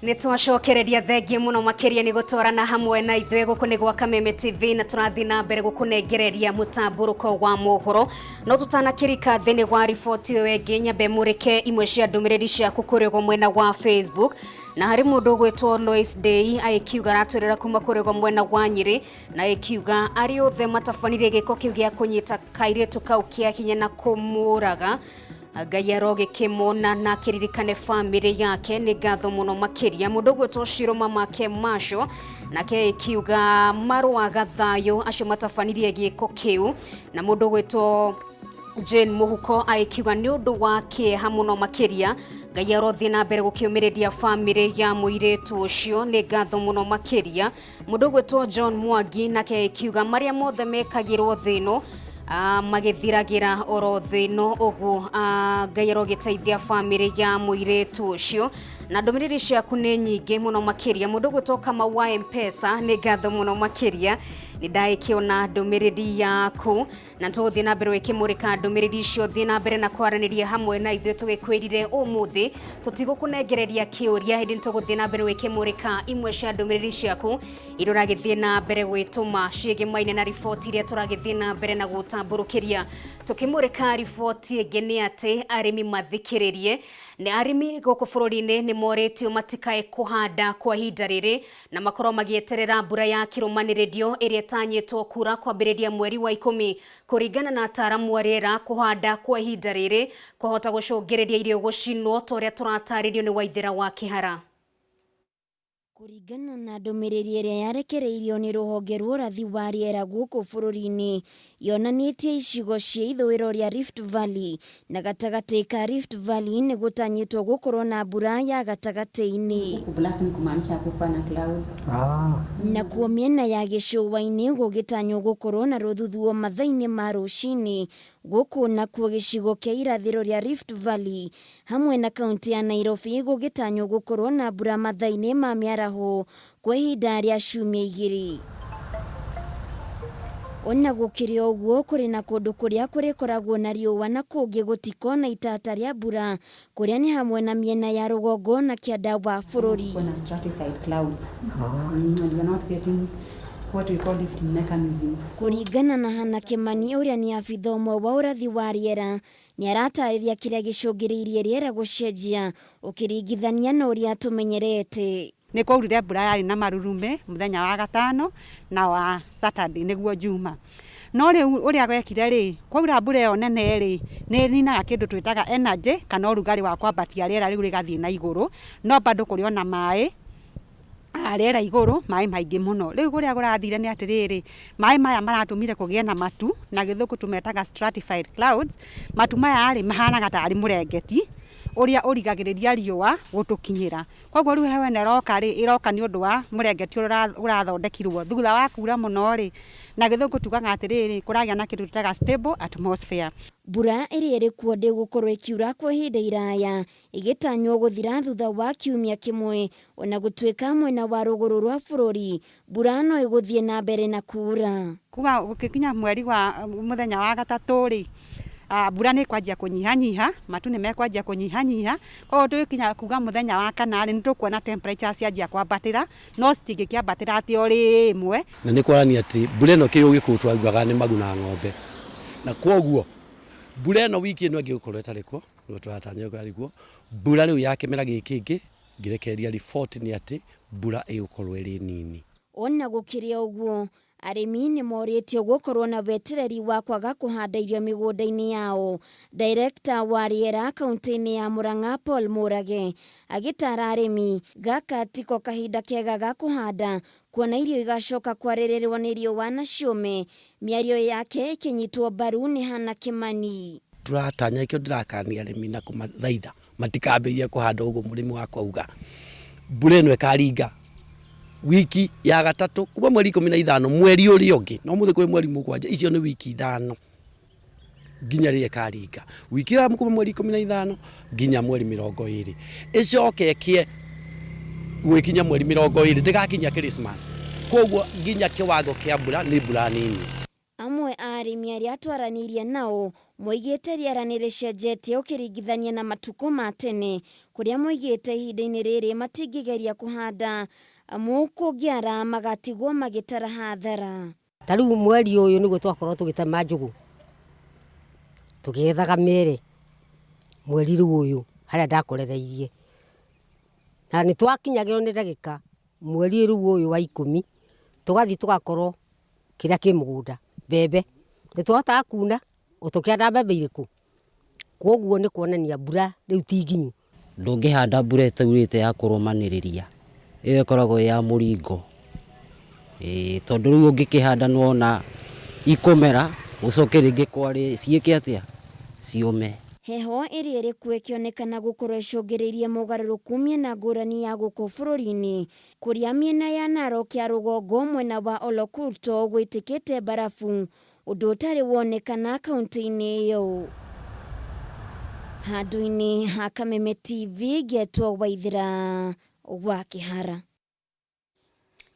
Nĩ twacokereria thengie mũno makĩria nĩ gũtwarana hamwe na ithuĩ gũkũ nĩ gwa Kameme TV na tũrathiĩ na mbere gũkũnengereria mũtamburuko wa mohoro. No tũtanakĩrika thĩinĩ wa riboti ĩyo ĩngĩ nyambe mũrĩke imwe cia ndũmĩrĩri ciaku kũrĩ gwa mwena wa Facebook. Na harĩ mũndũ ũgwĩtwo Lois Day agĩkiuga aratwĩrĩra kuma kũrĩ gwa mwena wa Nyĩrĩ na agĩkiuga arĩ othe matabanire gĩko kĩu gĩa kũnyita kairĩtu kau kĩa hinya na kũmũraga. Ngai arogĩkĩmona na kĩririkane famĩlĩ yake nĩ ngatho mũno makĩria. Mũndũ ũgwĩtwo Shiro mama ke Masho nake akiuga marũaga thayũ acio matabanirie gĩko kĩu. Na mũndũ ũgwĩtwo Jane Mũhuko agĩkiuga nĩ ũndũ wa kĩeha mũno makĩria. Ngai arothiĩ na mbere gũkĩũmĩrĩria famĩlĩ ya mũirĩtu ũcio nĩ ngatho mũno makĩria. Mũndũ ũgwĩtwo John Mwangi nake akiuga marĩa mothe mekagĩrwo thĩ ĩno magĩthiragira oro thĩ ĩno ũguo Ngai arogĩteithia famĩlĩ ya mũirĩtu ũcio. Na ndũmĩrĩri ciaku nĩ nyingĩ mũno makĩria. Mũndũ ũgwĩtwo Kamau wa M-Pesa nĩ ngatho mũno makĩria. Nĩ ndagĩkĩona ndũmĩrĩri yaku na tũgũthiĩ na mbere gwĩkĩmũrĩka ndũmĩrĩri icio thiĩ na mbere na kwaranĩria hamwe na ithuĩ tũgĩkwĩrire ũmũthĩ tũtigũkũnengereria kĩũria hĩndĩ tũgũthiĩ na mbere gwĩkĩmũrĩka imwe cia ndũmĩrĩri ciaku iria ũragĩthiĩ na mbere gwĩtũma ciĩgĩmaine na riboti iria tũragĩthiĩ na mbere na gũtambũrũkĩria. Tukimurika riboti ĩngĩ nĩ atĩ arĩmi mathikĩrĩrie nĩ arĩmi gũkũ bũrũri-inĩ nĩ morĩtio matikae kũhanda kwa ihinda rĩrĩ na makorwo magĩeterera mbura ya kĩrũmanĩrĩrio ĩrĩa ĩtanyĩtwo kura kwambĩrĩria mweri wa 10. Kũringana na ataaramu a rĩera kũhanda kwa ihinda rĩrĩ kwahota gũcũngĩrĩria irio gũcinwo ta ũrĩa tũratarĩrio nĩ Waithĩra wa Kĩhara. Kũringana na ndũmĩrĩri ĩrĩa yarekereirio nĩ rũhonge rwa ũrathi wa rĩera gũkũ bũrũri-inĩ yonanĩtie icigo cia ithũĩro rĩa Rift Valley na gatagatĩ ka Rift Valley nĩ gũtanyĩtwo gũkorwo na mbura ya gatagatĩ-inĩ. Nakuo mĩena ya gĩcũa-inĩ gũgĩtanywo gũkorwo na rũthuthuo mathaa-inĩ ma rũcinĩ. Gũkũ nakuo gĩcigo kĩa irathĩro rĩa Rift Valley hamwe na kaunti ya Nairobi gũgĩtanywo gũkorwo na mbura mathaa-inĩ ma mĩaraho kwa ihinda rĩa ciumia 2. Ona gũkĩrĩ ũguo kũrĩ na kũndũ kũrĩa kũrĩkoragwo na riũa na kũngĩ gũtikona itata rĩa mbura kũrĩa nĩ hamwe na mĩena ya rũgongo na kĩanda wa bũrũri. What we call lifting mechanism. Kũringana na Hana Kĩmani ũrĩa nĩ abitha ũmwe wa ũrathi wa rĩera nĩ aratarĩria kĩrĩa gĩcũngĩrĩirie rĩera gũcenjia ũkĩringithania na ũrĩa tũmenyerete. Nĩ kwaurire mbura yarĩ na marurume mũthenya wa gatano na wa Saturday nĩguo Juma. No rĩu ũrĩa gwekire rĩ kwaura mbura ĩyo nene rĩ nĩ ninaga kĩndũ twĩtaga energy kana ũrugarĩ wa kwambatia rĩera rĩu rĩgathiĩ na igũrũ no bado kũrĩ ona maĩ rĩera igũrũ maĩ maingĩ mũno. Rĩu kũrĩa kũrathire nĩ atĩrĩrĩ maĩ maya maratũmire kũgĩe na matu na gĩthũngũ tũmetaga stratified clouds. Matu maya rĩ mahanaga tarĩ mũrengeti ũrĩa ũrigagĩrĩria riũa gũtũkinyĩra. Koguo rĩu hewe neroka rĩ iroka nĩ ũndũ wa mũrengeti ũrathondekirwo thutha wa kura mũno rĩ na gĩthũngũ tugaga atĩrĩrĩ kũragĩa na kĩndũ twĩtaga stable atmosphere. Mbura ĩrĩa ĩrĩ kuo ndĩgũkorwo ĩkiura kwa ihinda iraya ĩgĩtanywo gũthira thutha wa kiumia kĩmwe ona gũtuĩka mwena wa rũgũrũ rwa bũrũri mbura no ĩgũthiĩ na mbere na kura. Kuga gũkinya mweri wa mũthenya wa gatatũ rĩ mbura nĩ kwanjia kũnyihanyiha matu nĩ mekwanjia kũnyihanyiha koguo tũgĩkinya kuga mũthenya wa kana nĩ tũkuona temperature cianjia kwambatĩra no citingĩkĩambatĩra atĩ o rĩmwe. Na nĩ kuonania atĩ mbura ĩno kĩrĩa gĩkũũ twaiguaga nĩ maguna ng'ombe na kwoguo mbura ĩno wiki ĩno ĩngĩgũkorwo ĩtarĩ kuo nĩguo tũratanya ĩtarĩ kuo mbura rĩu ya kĩmera gĩkĩ kĩngĩ ngĩrekereria riboti nĩ atĩ mbura ĩgũkorwo ĩrĩ nini. Ona gũkĩrĩ ũguo arĩmi nĩ morĩtio gũkorwo na wetereri wa kwaga kũhanda irio mĩgũnda-inĩ yao. Director wa rĩera kaunti-inĩ ya Murang'a Paul Mũrage agĩtara arĩmi gaka tiko kahinda kega ga kũhanda kuona irio igacoka kwarĩrĩrwo nĩ riũa na ciũme. Mĩario yake ĩkĩnyitwo mbaru nĩ Hana Kĩmani. Tũratanya ikĩo ndĩrakania arĩmi na kũmathaitha matikambĩrĩrie kũhanda ũguo mũrĩmi wa kwauga mbura ĩno ĩkaringa wiki ya gatatũ kuma mweri 15 mweri ũrĩa ũngĩ no mũthĩ kũrĩ mweri 7 icio nĩ wiki 5 nginya rĩrĩa karinga wiki ya kuma mweri 15 nginya mweri 20 ĩcokekie gwĩkinya mweri 20 ndĩgakinya Christmas koguo nginya kĩwango kĩa mbura nĩ mbura nini. Amwe a arĩmi arĩa twaranirie nao moigĩte rĩaranĩre cenjetie ũkĩringithania na matukũ ma tene kũrĩa moigĩte ihinda-inĩ rĩrĩ matingĩgeria kũhanda mũkũngĩara magatigwo magĩtara hathara. Tarĩu mweri ũyũ nĩguo twakorwo tũgĩtema njũgũ tũgĩethaga mere mweri ũyũ harĩa ndakorereirie na nĩ twakinyagĩrwo nĩ ndagĩka mweri ũyũ wa 10 tũgathiĩ tũgakorwo kĩrĩa kĩ mũgũnda mbembe nĩ tũhotaga kuna ũtũkĩanda mbembe irĩkũ kwoguo nĩ kuonania mbura rĩu ti nginyu. Ndũngĩhanda mbura ĩtaurĩte ya kũrũmanĩrĩria ĩyo ĩkoragwo ya mũringo tondũ rĩu ũngĩkĩhanda nona ikũmera ũcoke rĩngĩ kwarĩ ciĩke atĩa ciũme. Heho ĩrĩa ĩrĩ kuo ĩkĩonekana gũkorwo ĩcũngĩrĩirie mogarũrũku mĩena ngũrani ya gũkũ bũrũri-inĩ kũrĩa mĩena ya Narok ya rũgongo mwena wa Olokurto gwĩtĩkĩte barafu ũndũ ũtarĩ wonekana kaunti-inĩ ĩyo. Handũ-inĩ ha Kameme TV Getwo Waithira wa Kĩhara.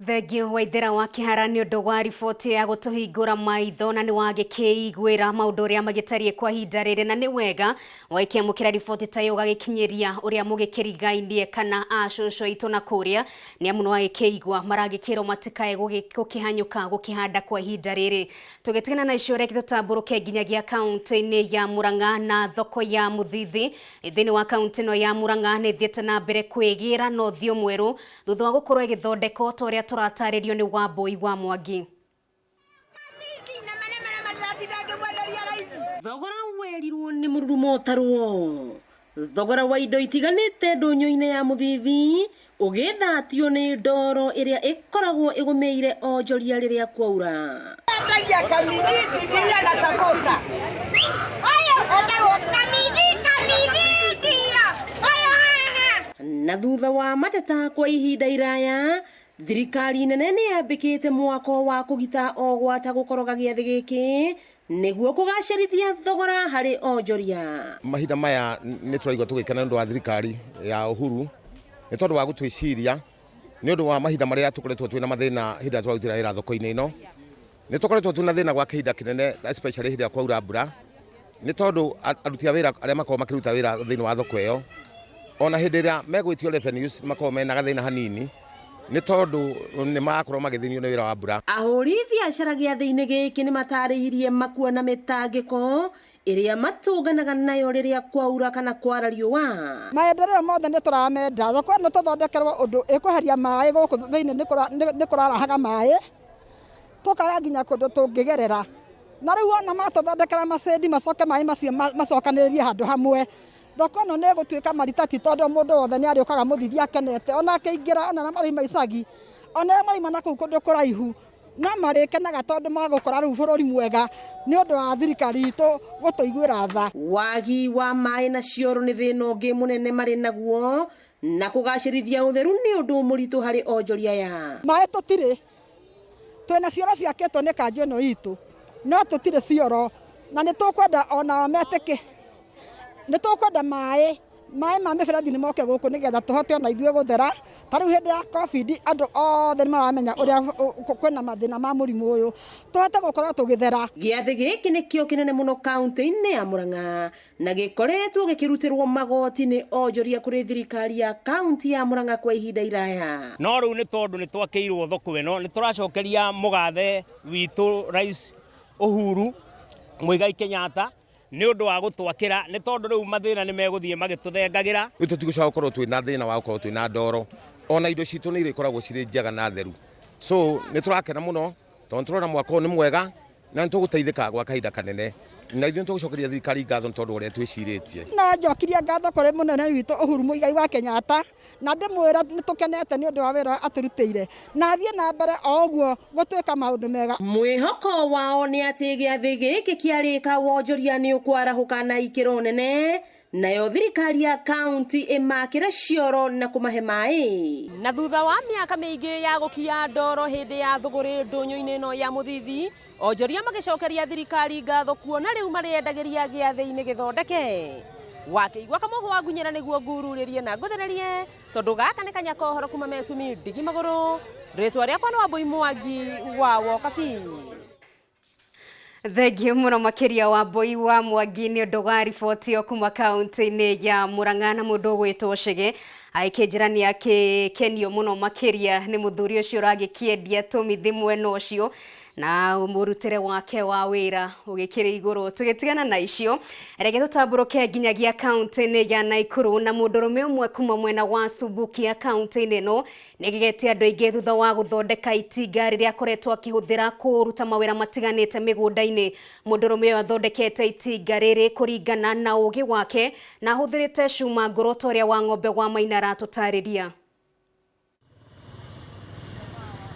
Thengio Waithira wa Kĩhara nĩ ũndũ wa riboti ya gũtũhingũra maitho na nĩ wagĩkĩiguĩra maũndũ ũrĩa magĩtariĩ kwa ihinda rĩrĩ na nĩ wega waikĩamũkĩra riboti ta yo gagĩkinyĩria ũrĩa mũgĩkĩrigainie kana acũcũ aitũ na kũrĩa nĩ amu nĩ wagĩkĩigua maragĩkĩrwo matikae gũkĩhanyũka gũkĩhanda kwa ihinda rĩrĩ. Tũgĩtigana na icio reke tũtambũrũke nginyagia kaunti-inĩ ya Murang'a na thoko ya Mũthithi thĩinĩ wa kaunti ĩno ya Murang'a nĩ thiĩte na mbere kwĩgĩra na ũthiũ mwerũ thutha wa gũkorwo ĩgĩthondekwo ta ũrĩa tũratarĩrio nĩ Wambui wa Mwangi. Thogora werirwo nĩ mũrurumo ũtarwo. Thogora wa indo itiganĩte ndũnyũ-inĩ ya Mũthithi ũgĩthatio nĩ ndoro ĩrĩa ĩkoragwo ĩgũmĩire onjoria rĩrĩa kwaura. Na thutha wa mateta kwa ihinda iraya thirikari nene nĩ yambĩkĩte mwako wa kũgita ogwata gũkoroga gĩathĩ gĩkĩ nĩguo kũgacĩrithia thogora harĩ onjoria. Mahinda maya nĩ tũraigua tũgĩkena nĩ ũndũ wa thirikari ya Uhuru nĩ tondũ wa gũtwĩciria nĩ ũndũ wa mahinda marĩa tũkoretwo twĩna mathĩna hĩndĩ ĩrĩa tũrarutĩra wĩra thoko-inĩ ĩno. Nĩ tũkoretwo twĩna thĩna gwa kahinda kĩnene especially hĩndĩ ĩrĩa kwaura mbura nĩ tondũ aruti a wĩra arĩa makoragwo makĩruta wĩra thĩinĩ wa thoko ĩyo ona hĩndĩ ĩrĩa megwĩtio revenues makoragwo mena gathĩna hanini nĩ tondũ nĩ makorwo magĩthĩnio nĩ wĩra wa mbura. Ahũri biacara gĩathĩ-inĩ gĩkĩ nĩ matarĩirie makuona mĩtangĩko ĩrĩa matũnganaga nayo rĩrĩa kwaura kana kwara riũa. Maendeleo mothe nĩ tũramenda thoko ĩno tũthondekerwo ũndũ ĩkweheria maĩ gũkũ thĩinĩ nĩ kũrarahaga maĩ tũkaga nginya kũndũ tũngĩgerera na rĩu ona matũthondekera macĩndi macoke maĩ macio macokanĩrĩrie handũ hamwe. Thoko ĩno nĩ gũtuĩka maritati tondũ mũndũ wothe nĩ arĩũkaga Mũthithi akenete ona akĩingĩra ona na marima icagi ona marima na kũu kũndũ kũraihu no marĩkenaga tondũ magũkora rĩu bũrũri mwega nĩ ũndũ wa thirikari itũ gũtũiguĩra tha. Wagi wa maĩ na cioro nĩ thĩna ũngĩ mũnene marĩ naguo na kũgacĩrithia ũtheru nĩ ũndũ mũritũ harĩ onjoria ya. Maĩ tũtirĩ twĩna cioro ciakĩtwo nĩ kanjũ ĩno itũ no tũtirĩ cioro na nĩ tũkwenda ona metĩke nĩ tũkwenda maĩ ma mĩberethi nĩ moke gũkũ nĩgetha tũhote ona ithuĩ gũthera. Ta rĩu hĩndĩ ya COVID andũ othe nĩ maramenya ũrĩa kwĩna mathĩna ma mũrimũ ũyũ tũhote gũkorwo tũgĩthera. Gĩathĩ gĩkĩ nĩkĩo kĩnene mũno kaunti-inĩ ya Murang'a na gĩkoretwo gĩkĩrutĩrwo magoti nĩ onjoria kũrĩ thirikari ya kaunti ya Murang'a kwa ihinda iraya. No rĩu nĩ tondũ nĩ twakĩirwo thoko ĩno nĩ tũracokeria mũgathe witũ Rais Uhuru Muigai Kenyatta nĩ ũndũ wa gũtwakĩra nĩ tondũ rĩu mathĩna nĩ megũthiĩ magĩtũthengagĩra. Rĩu tũtigũcoka gũkorwo twĩna thĩna wa gũkorwo twĩna ndoro ona indo citũ nĩ irĩkoragwo cirĩ njega na theru. So nĩ tũrakena mũno tondũ tũrona mwaka ũyũ nĩ mwega na nĩ tũgũteithĩka gwa kahinda kanene na ithuĩ nĩ tũgũcokeria thirikari ngatho nĩ tondũ ũrĩa twĩcirĩtie. No njokirie ngatho kũrĩ mũnene witũ Uhuru Muigai wa Kenyatta na ndĩmwĩra nĩ tũkenete nĩ ũndũ wa wĩra atũrutĩire na athiĩ na mbere o ũguo gũtuĩka maũndũ mega. Mwĩhoko wao nĩ atĩ gĩathĩ gĩkĩ kĩarĩka wonjoria nĩ ũkwarahũka na ikĩro nene nayo thirikari ya kaunti ĩmakĩre cioro na kũmahe maĩ. Na thutha wa mĩaka mĩingĩ ya gũkia ndoro hĩndĩ ya thũgũrĩ ndũnyũ-inĩ ĩno ya Mũthithi onjoria magĩcokeria thirikari ngatho kuona rĩu marĩendagĩria gĩathĩ-inĩ gĩthondeke. Wakĩigua Kamau wa Ngunyĩra nĩguo ngururĩrie na ngũthererie tondũ gaka nĩ kanya kohoro kuma metumi ndigi magũrũ. Rĩtwa rĩakwa nĩ Wambui Mwangi wa Wokabi. Thengio muno makiria wa Mbui wa Mwangi ni undu wa riboti yo kuma kaunti-ini ya Murang'a na mundu gwitwo Chege aikinjirani akenio muno makiria ni muthuri ucio uragikiendia tumithi mwena ucio na umurutire wake wa wira ugikire iguru. Tugitigana na icio reke tutamburuke nginyagia kaunti-ini ya Naikuru na mundurume umwe kuma mwena wa Subukia kaunti-ini no nigigetia andu aingi thutha wa guthondeka itinga riria akoretwo akihuthira kuruta mawira matiganite migunda-ini. Mundurume uyu athondekete itinga riri kuringana na ugi wake na ahuthirite cuma ngoroto ria wa ng'ombe wa Mainara tutariria.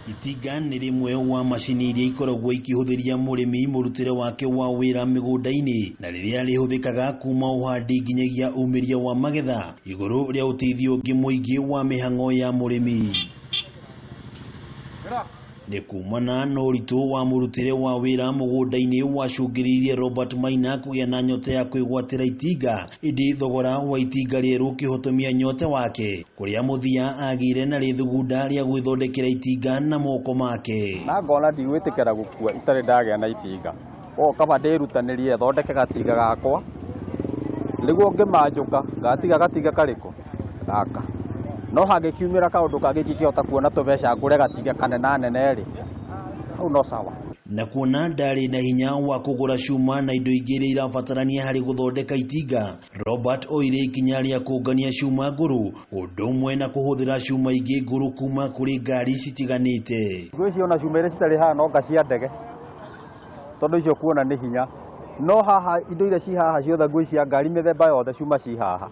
Itinga nĩ rĩmwe wa macini iria ikoragwo ikihũthĩria mũrĩmi mũrutĩre wake wa wĩra mĩgũnda-inĩ na rĩrĩa rĩhũthĩkaga kuma ũhandi nginyagia umĩria wa magetha igũrũ rĩa ũteithio ũngĩ mũingĩ wa mĩhang'o ya mũrĩmi. Nĩ kumana na ũritũ wa mũrutĩre wa wĩra mũgũnda-inĩ wacũngĩrĩirie Robert Maina kũgĩa na nyota ya kwĩgwatĩra itinga, ĩndĩ thogora wa itinga rĩerũ ũkĩhotomia nyota wake, kũrĩa mũthia agĩire na rĩthugunda rĩa gwĩthondekera itinga na moko make. Na ngona ndigwĩtĩkĩra gũkua itarĩ ndagĩa na itinga, o kaba ndĩrutanĩrie thondeke gatinga gakwa nĩguo ngĩmanjũka ngatiga gatinga karĩkũ gaka. No hangĩkiumĩra kaũndũ kangĩ kĩhota kuona tũbeca ngũre gatinga kanena nene-rĩ, hau no sawa. Na kuona ndarĩ na hinya wa kũgũra cuma na indo ingĩ iria irabatarania harĩ gũthondeka itinga, Robert oire ikinya rĩa kũngania cuma ngũrũ ũndũ ũmwe na kũhũthĩra cuma ingĩ ngũrũ kuma kũrĩ ngari citiganĩte. Ngwĩciria ona cuma iria citarĩ haha no ngacia ndege, tondũ icio kuona nĩ hinya. No haha indo iria ci haha ciothe ngwĩciria ngari mĩthemba yothe cuma ci haha,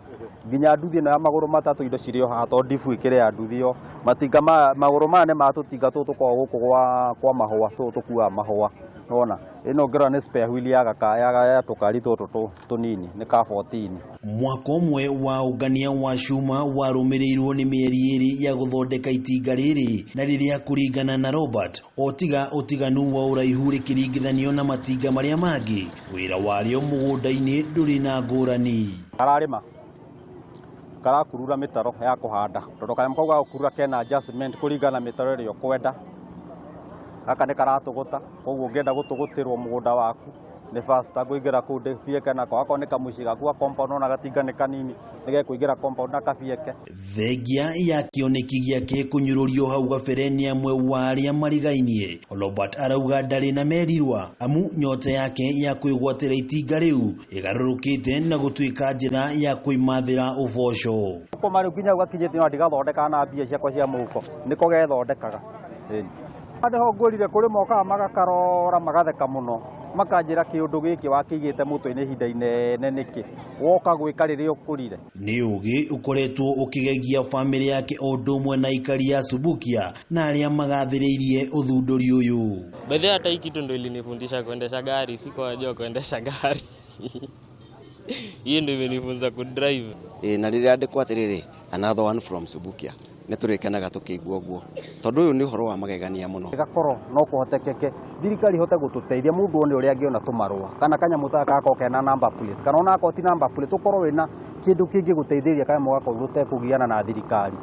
nginya nduthi ĩno ya magũrũ matatũ indo cirĩ o haha, tondũ ndibu ĩkĩrĩ ya nduthi ĩyo. Matinga magũrũ maya nĩ ma tũtinga tũtũ tũkoragwo gũkũ kwa mahũa, tũtũ tũkuaga mahũa. Nona ĩno ngĩrora nĩ spare wheel ya tũkari tũtũ tũnini, nĩ ka 14. Mwaka ũmwe wa ũngania wa cuma warũmĩrĩirwo nĩ mĩeri ĩrĩ ya gũthondeka itinga rĩrĩ, na rĩrĩa kũringana na Robert otiga ũtiganu wa ũraihu rĩkĩringithanio na matinga marĩa mangĩ, wĩra warĩo mũgũnda-inĩ ndũrĩ na ngũrani. Kararĩma karakurura mĩtaro ya kũhanda, tondũ kanyamũ kau ga gũkurura kena adjustment kũringana na mĩtaro ĩrĩa ũkwenda. Gaka nĩ karatũgũta, koguo ũngĩenda gũtũgũtĩrwo mũgũnda waku nĩ faster kũingĩra kũu ndĩbieke nako. Gako nĩ kamũici gaku ga compound, ona gatinga nĩ kanini nĩ gekũingĩra compound na kabieke. Thengia ya kĩoneki gĩake kũnyũrũrio hau gabere nĩ amwe wa arĩa marigainie. Robert arauga ndarĩ na merirwa amu nyota yake ya kwĩgwatĩra itinga rĩu ĩgarũrũkĩte na gũtuĩka njĩra ya kwĩmathĩra ũboco. Kũma rĩu nginya gakinyĩte no ndigathondeka na mbia ciakwa cia mũhuko, nĩko gethondekaga. Handũ ngũrire kũrĩ mokaga magakarora magatheka mũno, makanjĩra kĩũndũ gĩkĩ wakĩigĩte mũtwe-inĩ ihinda inene nĩkĩ woka gwĩka rĩrĩa ũkũrire. Nĩ ũgĩ ũkoretwo ũkĩgegia bamĩrĩ yake o ũndũ ũmwe na aikari ya Subukia na arĩa magathĩrĩirie ũthundũri ũyũ. By the way, hata hii kitu ndio ilinifundisha kuendesha gari, sikuwa najua kuendesha gari. Hii ndio imenifunza kudrive. Na rĩrĩa andĩkwo atĩrĩrĩ, another one from Subukia, nĩ tũrĩkenaga tũkĩigua ũguo, tondũ ũyũ nĩ ũhoro wa magegania mũno. Gakorwo no kũhotekeke thirikari ihote gũtũteithia, mũndũ one ũrĩa angĩona tũmarũa kana kanyamũ ta gaka kena number plate, kana ona akoti number plate, ũkorwo wĩna kĩndũ kĩngĩ gũteithĩrĩria kanyamũ gaka gũtekũgiana na thirikari.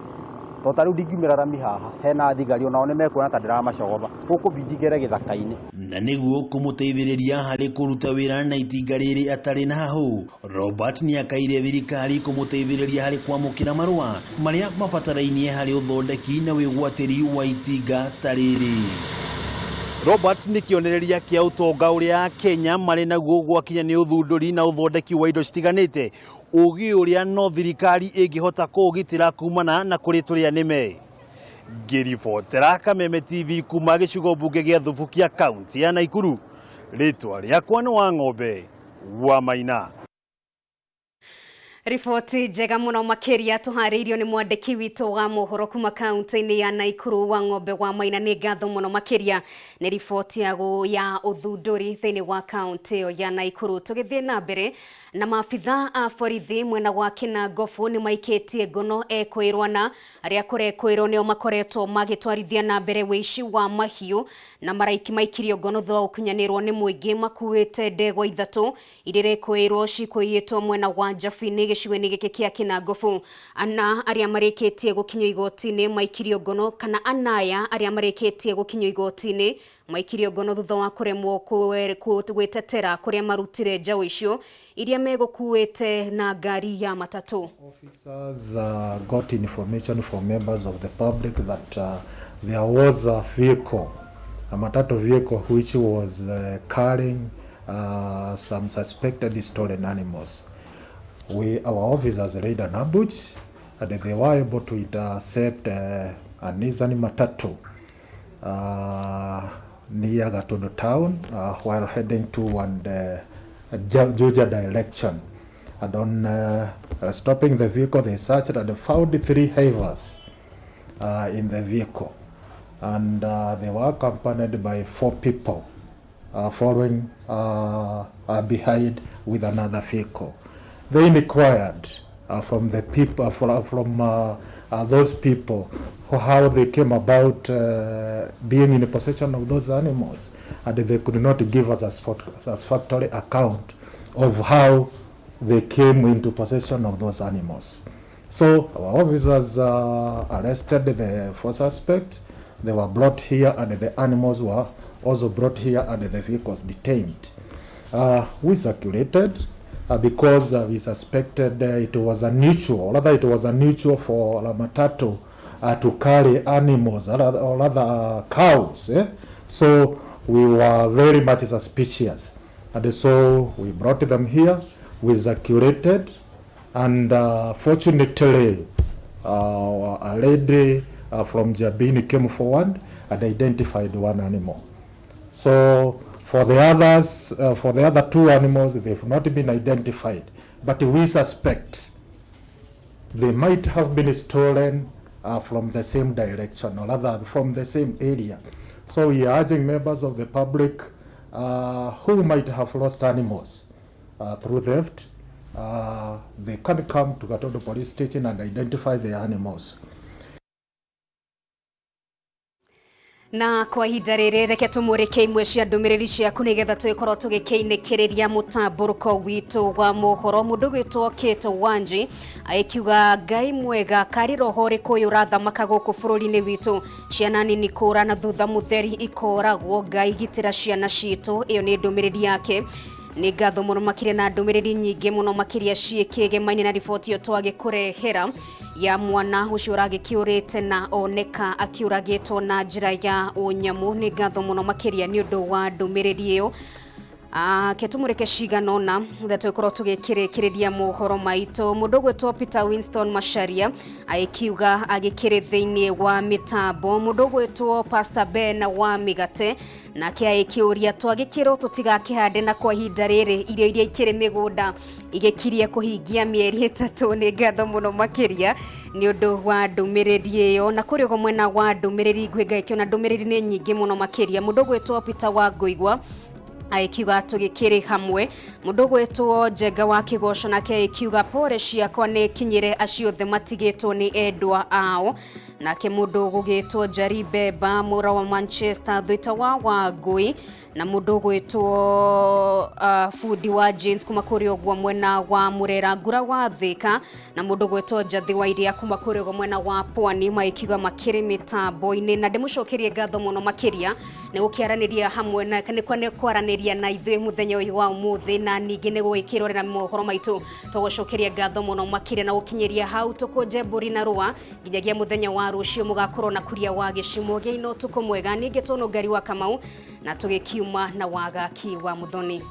Tondũ rĩu ndingĩumĩra rami haha hena thigari onao nĩ mekuona ta ndĩramacogotha, gũkũ mbingĩgere gĩthaka-inĩ. Na nĩguo kũmũteithĩrĩria harĩ kũruta wĩra na itinga rĩrĩ atarĩ na hahũ, Robert nĩ akaire thirikari kũmũteithĩrĩria harĩ kwamũkĩra marũa marĩa mabatarainie harĩ ũthondeki na wĩgwatĩri wa itinga ta rĩrĩ. Robert nĩ kĩonereria kĩa ũtonga ũrĩa Kenya marĩ naguo gwakinya nĩ ũthundũri na ũthondeki wa indo citiganĩte, ũgĩ ũrĩa no thirikari ĩngĩhota kũũgitĩra kumana na kũrĩ tũrĩa nĩme. Ngĩribotera Kameme TV kuma gĩcigo mbunge gĩa Subukia kaunti ya Naikuru, rĩtwa rĩakwa nĩ wa ng'ombe wa Maina. Riboti njega muno makiria tuharĩirio nĩ mwandĩki witũ wa Mohoro kuma kaunti-inĩ ya Naikuru wa ng'ombe wa Maina. Nĩ ngatho muno makiria nĩ riboti ya ũthundũri thĩinĩ wa kaunti ĩyo ya Naikuru. Tũgĩthiĩ na mbere na maabitha a borithi mwena wa Kinangofu nĩ maikĩtie ngono ekwĩrwana arĩa kũrekwĩrwo nĩo makoretwo magĩtwarithia na mbere wĩici wa mahiũ na maraiki maikirio ngono thutha wa gũkunyanĩrwo nĩ mũingĩ makuĩte ndegwa ithatũ iria irekwĩrwo cikũiyĩtwo mwena wa Njabi-inĩ gĩcigo-inĩ gĩkĩ kĩa Kinangofu. Ana arĩa marĩkĩtie gũkinyio igoti-inĩ maikirio ngono, kana anaya arĩa marĩkĩtie gũkinyio igoti-inĩ maikirio ngono thutha wa kuremwo gwetetera kuria marutire njaũ icio iria megukuite na ngari ya matatu. Officers got information from members of the public that there was a vehicle, a matatu vehicle, which was carrying some suspected stolen animals. Our officers laid an ambush and they were able to intercept a Nissan matatu near Gatondo town while heading toward Juja direction. And on stopping the vehicle, they searched and found 3 havers in the vehicle. And they were accompanied by 4 people following behind with another vehicle. They inquired from the people, from those people, how they came about being in possession of those animals, and they could not give us a satisfactory account of how they came into possession of those animals. So our officers arrested the 4 suspects. They were brought here, and the animals were also brought here, and the vehicles detained. We circulated because we suspected it was unusual, or rather it was unusual for a matatu to carry animals or rather cows. So we were very much suspicious, and so we brought them here. We circulated, and fortunately a lady from Jabini came forward and identified 1 animal. So for the others, for the other 2 animals, they've not been identified, but we suspect they might have been stolen from the same direction, or rather from the same area. So we are urging members of the public who might have lost animals through theft, they can come to Gatondo police station and identify the animals. Na kwa ihinda rĩrĩ reke tũmũrĩke imwe cia ndũmĩrĩri ciaku nĩgetha twĩkorwo tũgĩkĩinĩkĩrĩria mũtamburũko witũ wa mohoro. Mũndũ gwĩtwo Kate Wanji akiuga Ngai mwega kari roho rĩkũ ũrathamaka gũkũ bũrũri-inĩ witũ, ciana nini kũra na thutha mũtheri ikoragwo, Ngai gitĩra ciana citũ. Ĩyo nĩ ndũmĩrĩri yake. Nĩ ngatho mũno makĩria na ndũmĩrĩri nyingĩ mũno makĩria ciĩkĩgemaine na riboti ĩyo twagĩkũrehera ya mwana ũcio ũragĩkĩũrĩte na oneka akĩũragĩtwo na njĩra ya ũnyamũ. Nĩ ngatho mũno makĩria nĩ ũndũ wa ndũmĩrĩri ĩyo. Ketumureke ciganona twĩkorwo tũgĩkĩrĩkĩrĩria mohoro maitũ. Mũndũ gwĩtwo Peter Winston Macharia akiuga agĩkĩrĩ thĩinĩ wa mĩtambo. Mũndũ gwĩtwo Pastor Ben wa Mĩgate nake agĩkĩũria twagĩkĩrwo tũtigakĩhande na kwa ihinda rĩrĩ irio iria ikĩrĩ mĩgũnda igĩkirie kũhingia mĩeri 3. Nĩ ngatho mũno makĩria nĩ ũndũ wa ndũmĩrĩri ĩyo. Na kũrĩ ũguo mwena wa ndũmĩrĩri ngwĩngaĩkio na ndũmĩrĩri nĩ nyingĩ mũno makĩria. Mũndũ gwĩtwo Peter wa Ngũigua aikiuga tũgĩkĩrĩ hamwe. Mũndũ gwĩtwo Njenga wa Kĩgoco nake aikiuga pore ciakwa nĩ kinyire acio othe matigĩtwo nĩ endwa ao. Nake mũndũ gũgĩtwo Jaribe Ba mũra wa Manchester thũita wa Wangũi, na mũndũ gwĩtwo Fudi wa James kuma kũrĩ ũguo mwena wa Murera Ngura wa Thika, na mũndũ gwĩtwo Njathi wa Iria kuma kũrĩ ũguo mwena wa Pwani maikiuga makĩrĩ mĩtambo-inĩ. Na ndĩmũcokerie ngatho mũno makĩria nĩ gũkĩaranĩria hamwe na nĩ kwaranĩria na ithuĩ mũthenya ũyũ wa ũmũthĩ, na ningĩ nĩ gwĩkĩrorera mohoro maitũ. Tũgũcokeria ngatho mũno makĩria na gũkinyĩria hau tũkũnje mbũri na rũa nginyagia mũthenya wa rũciũ mũgakorwo na kuria wa gĩcimo gĩa ino ũtukũ mwega. Ningĩ tũ Nungari wa Kamau na tũgĩkiuma na wagaki wa Muthoni.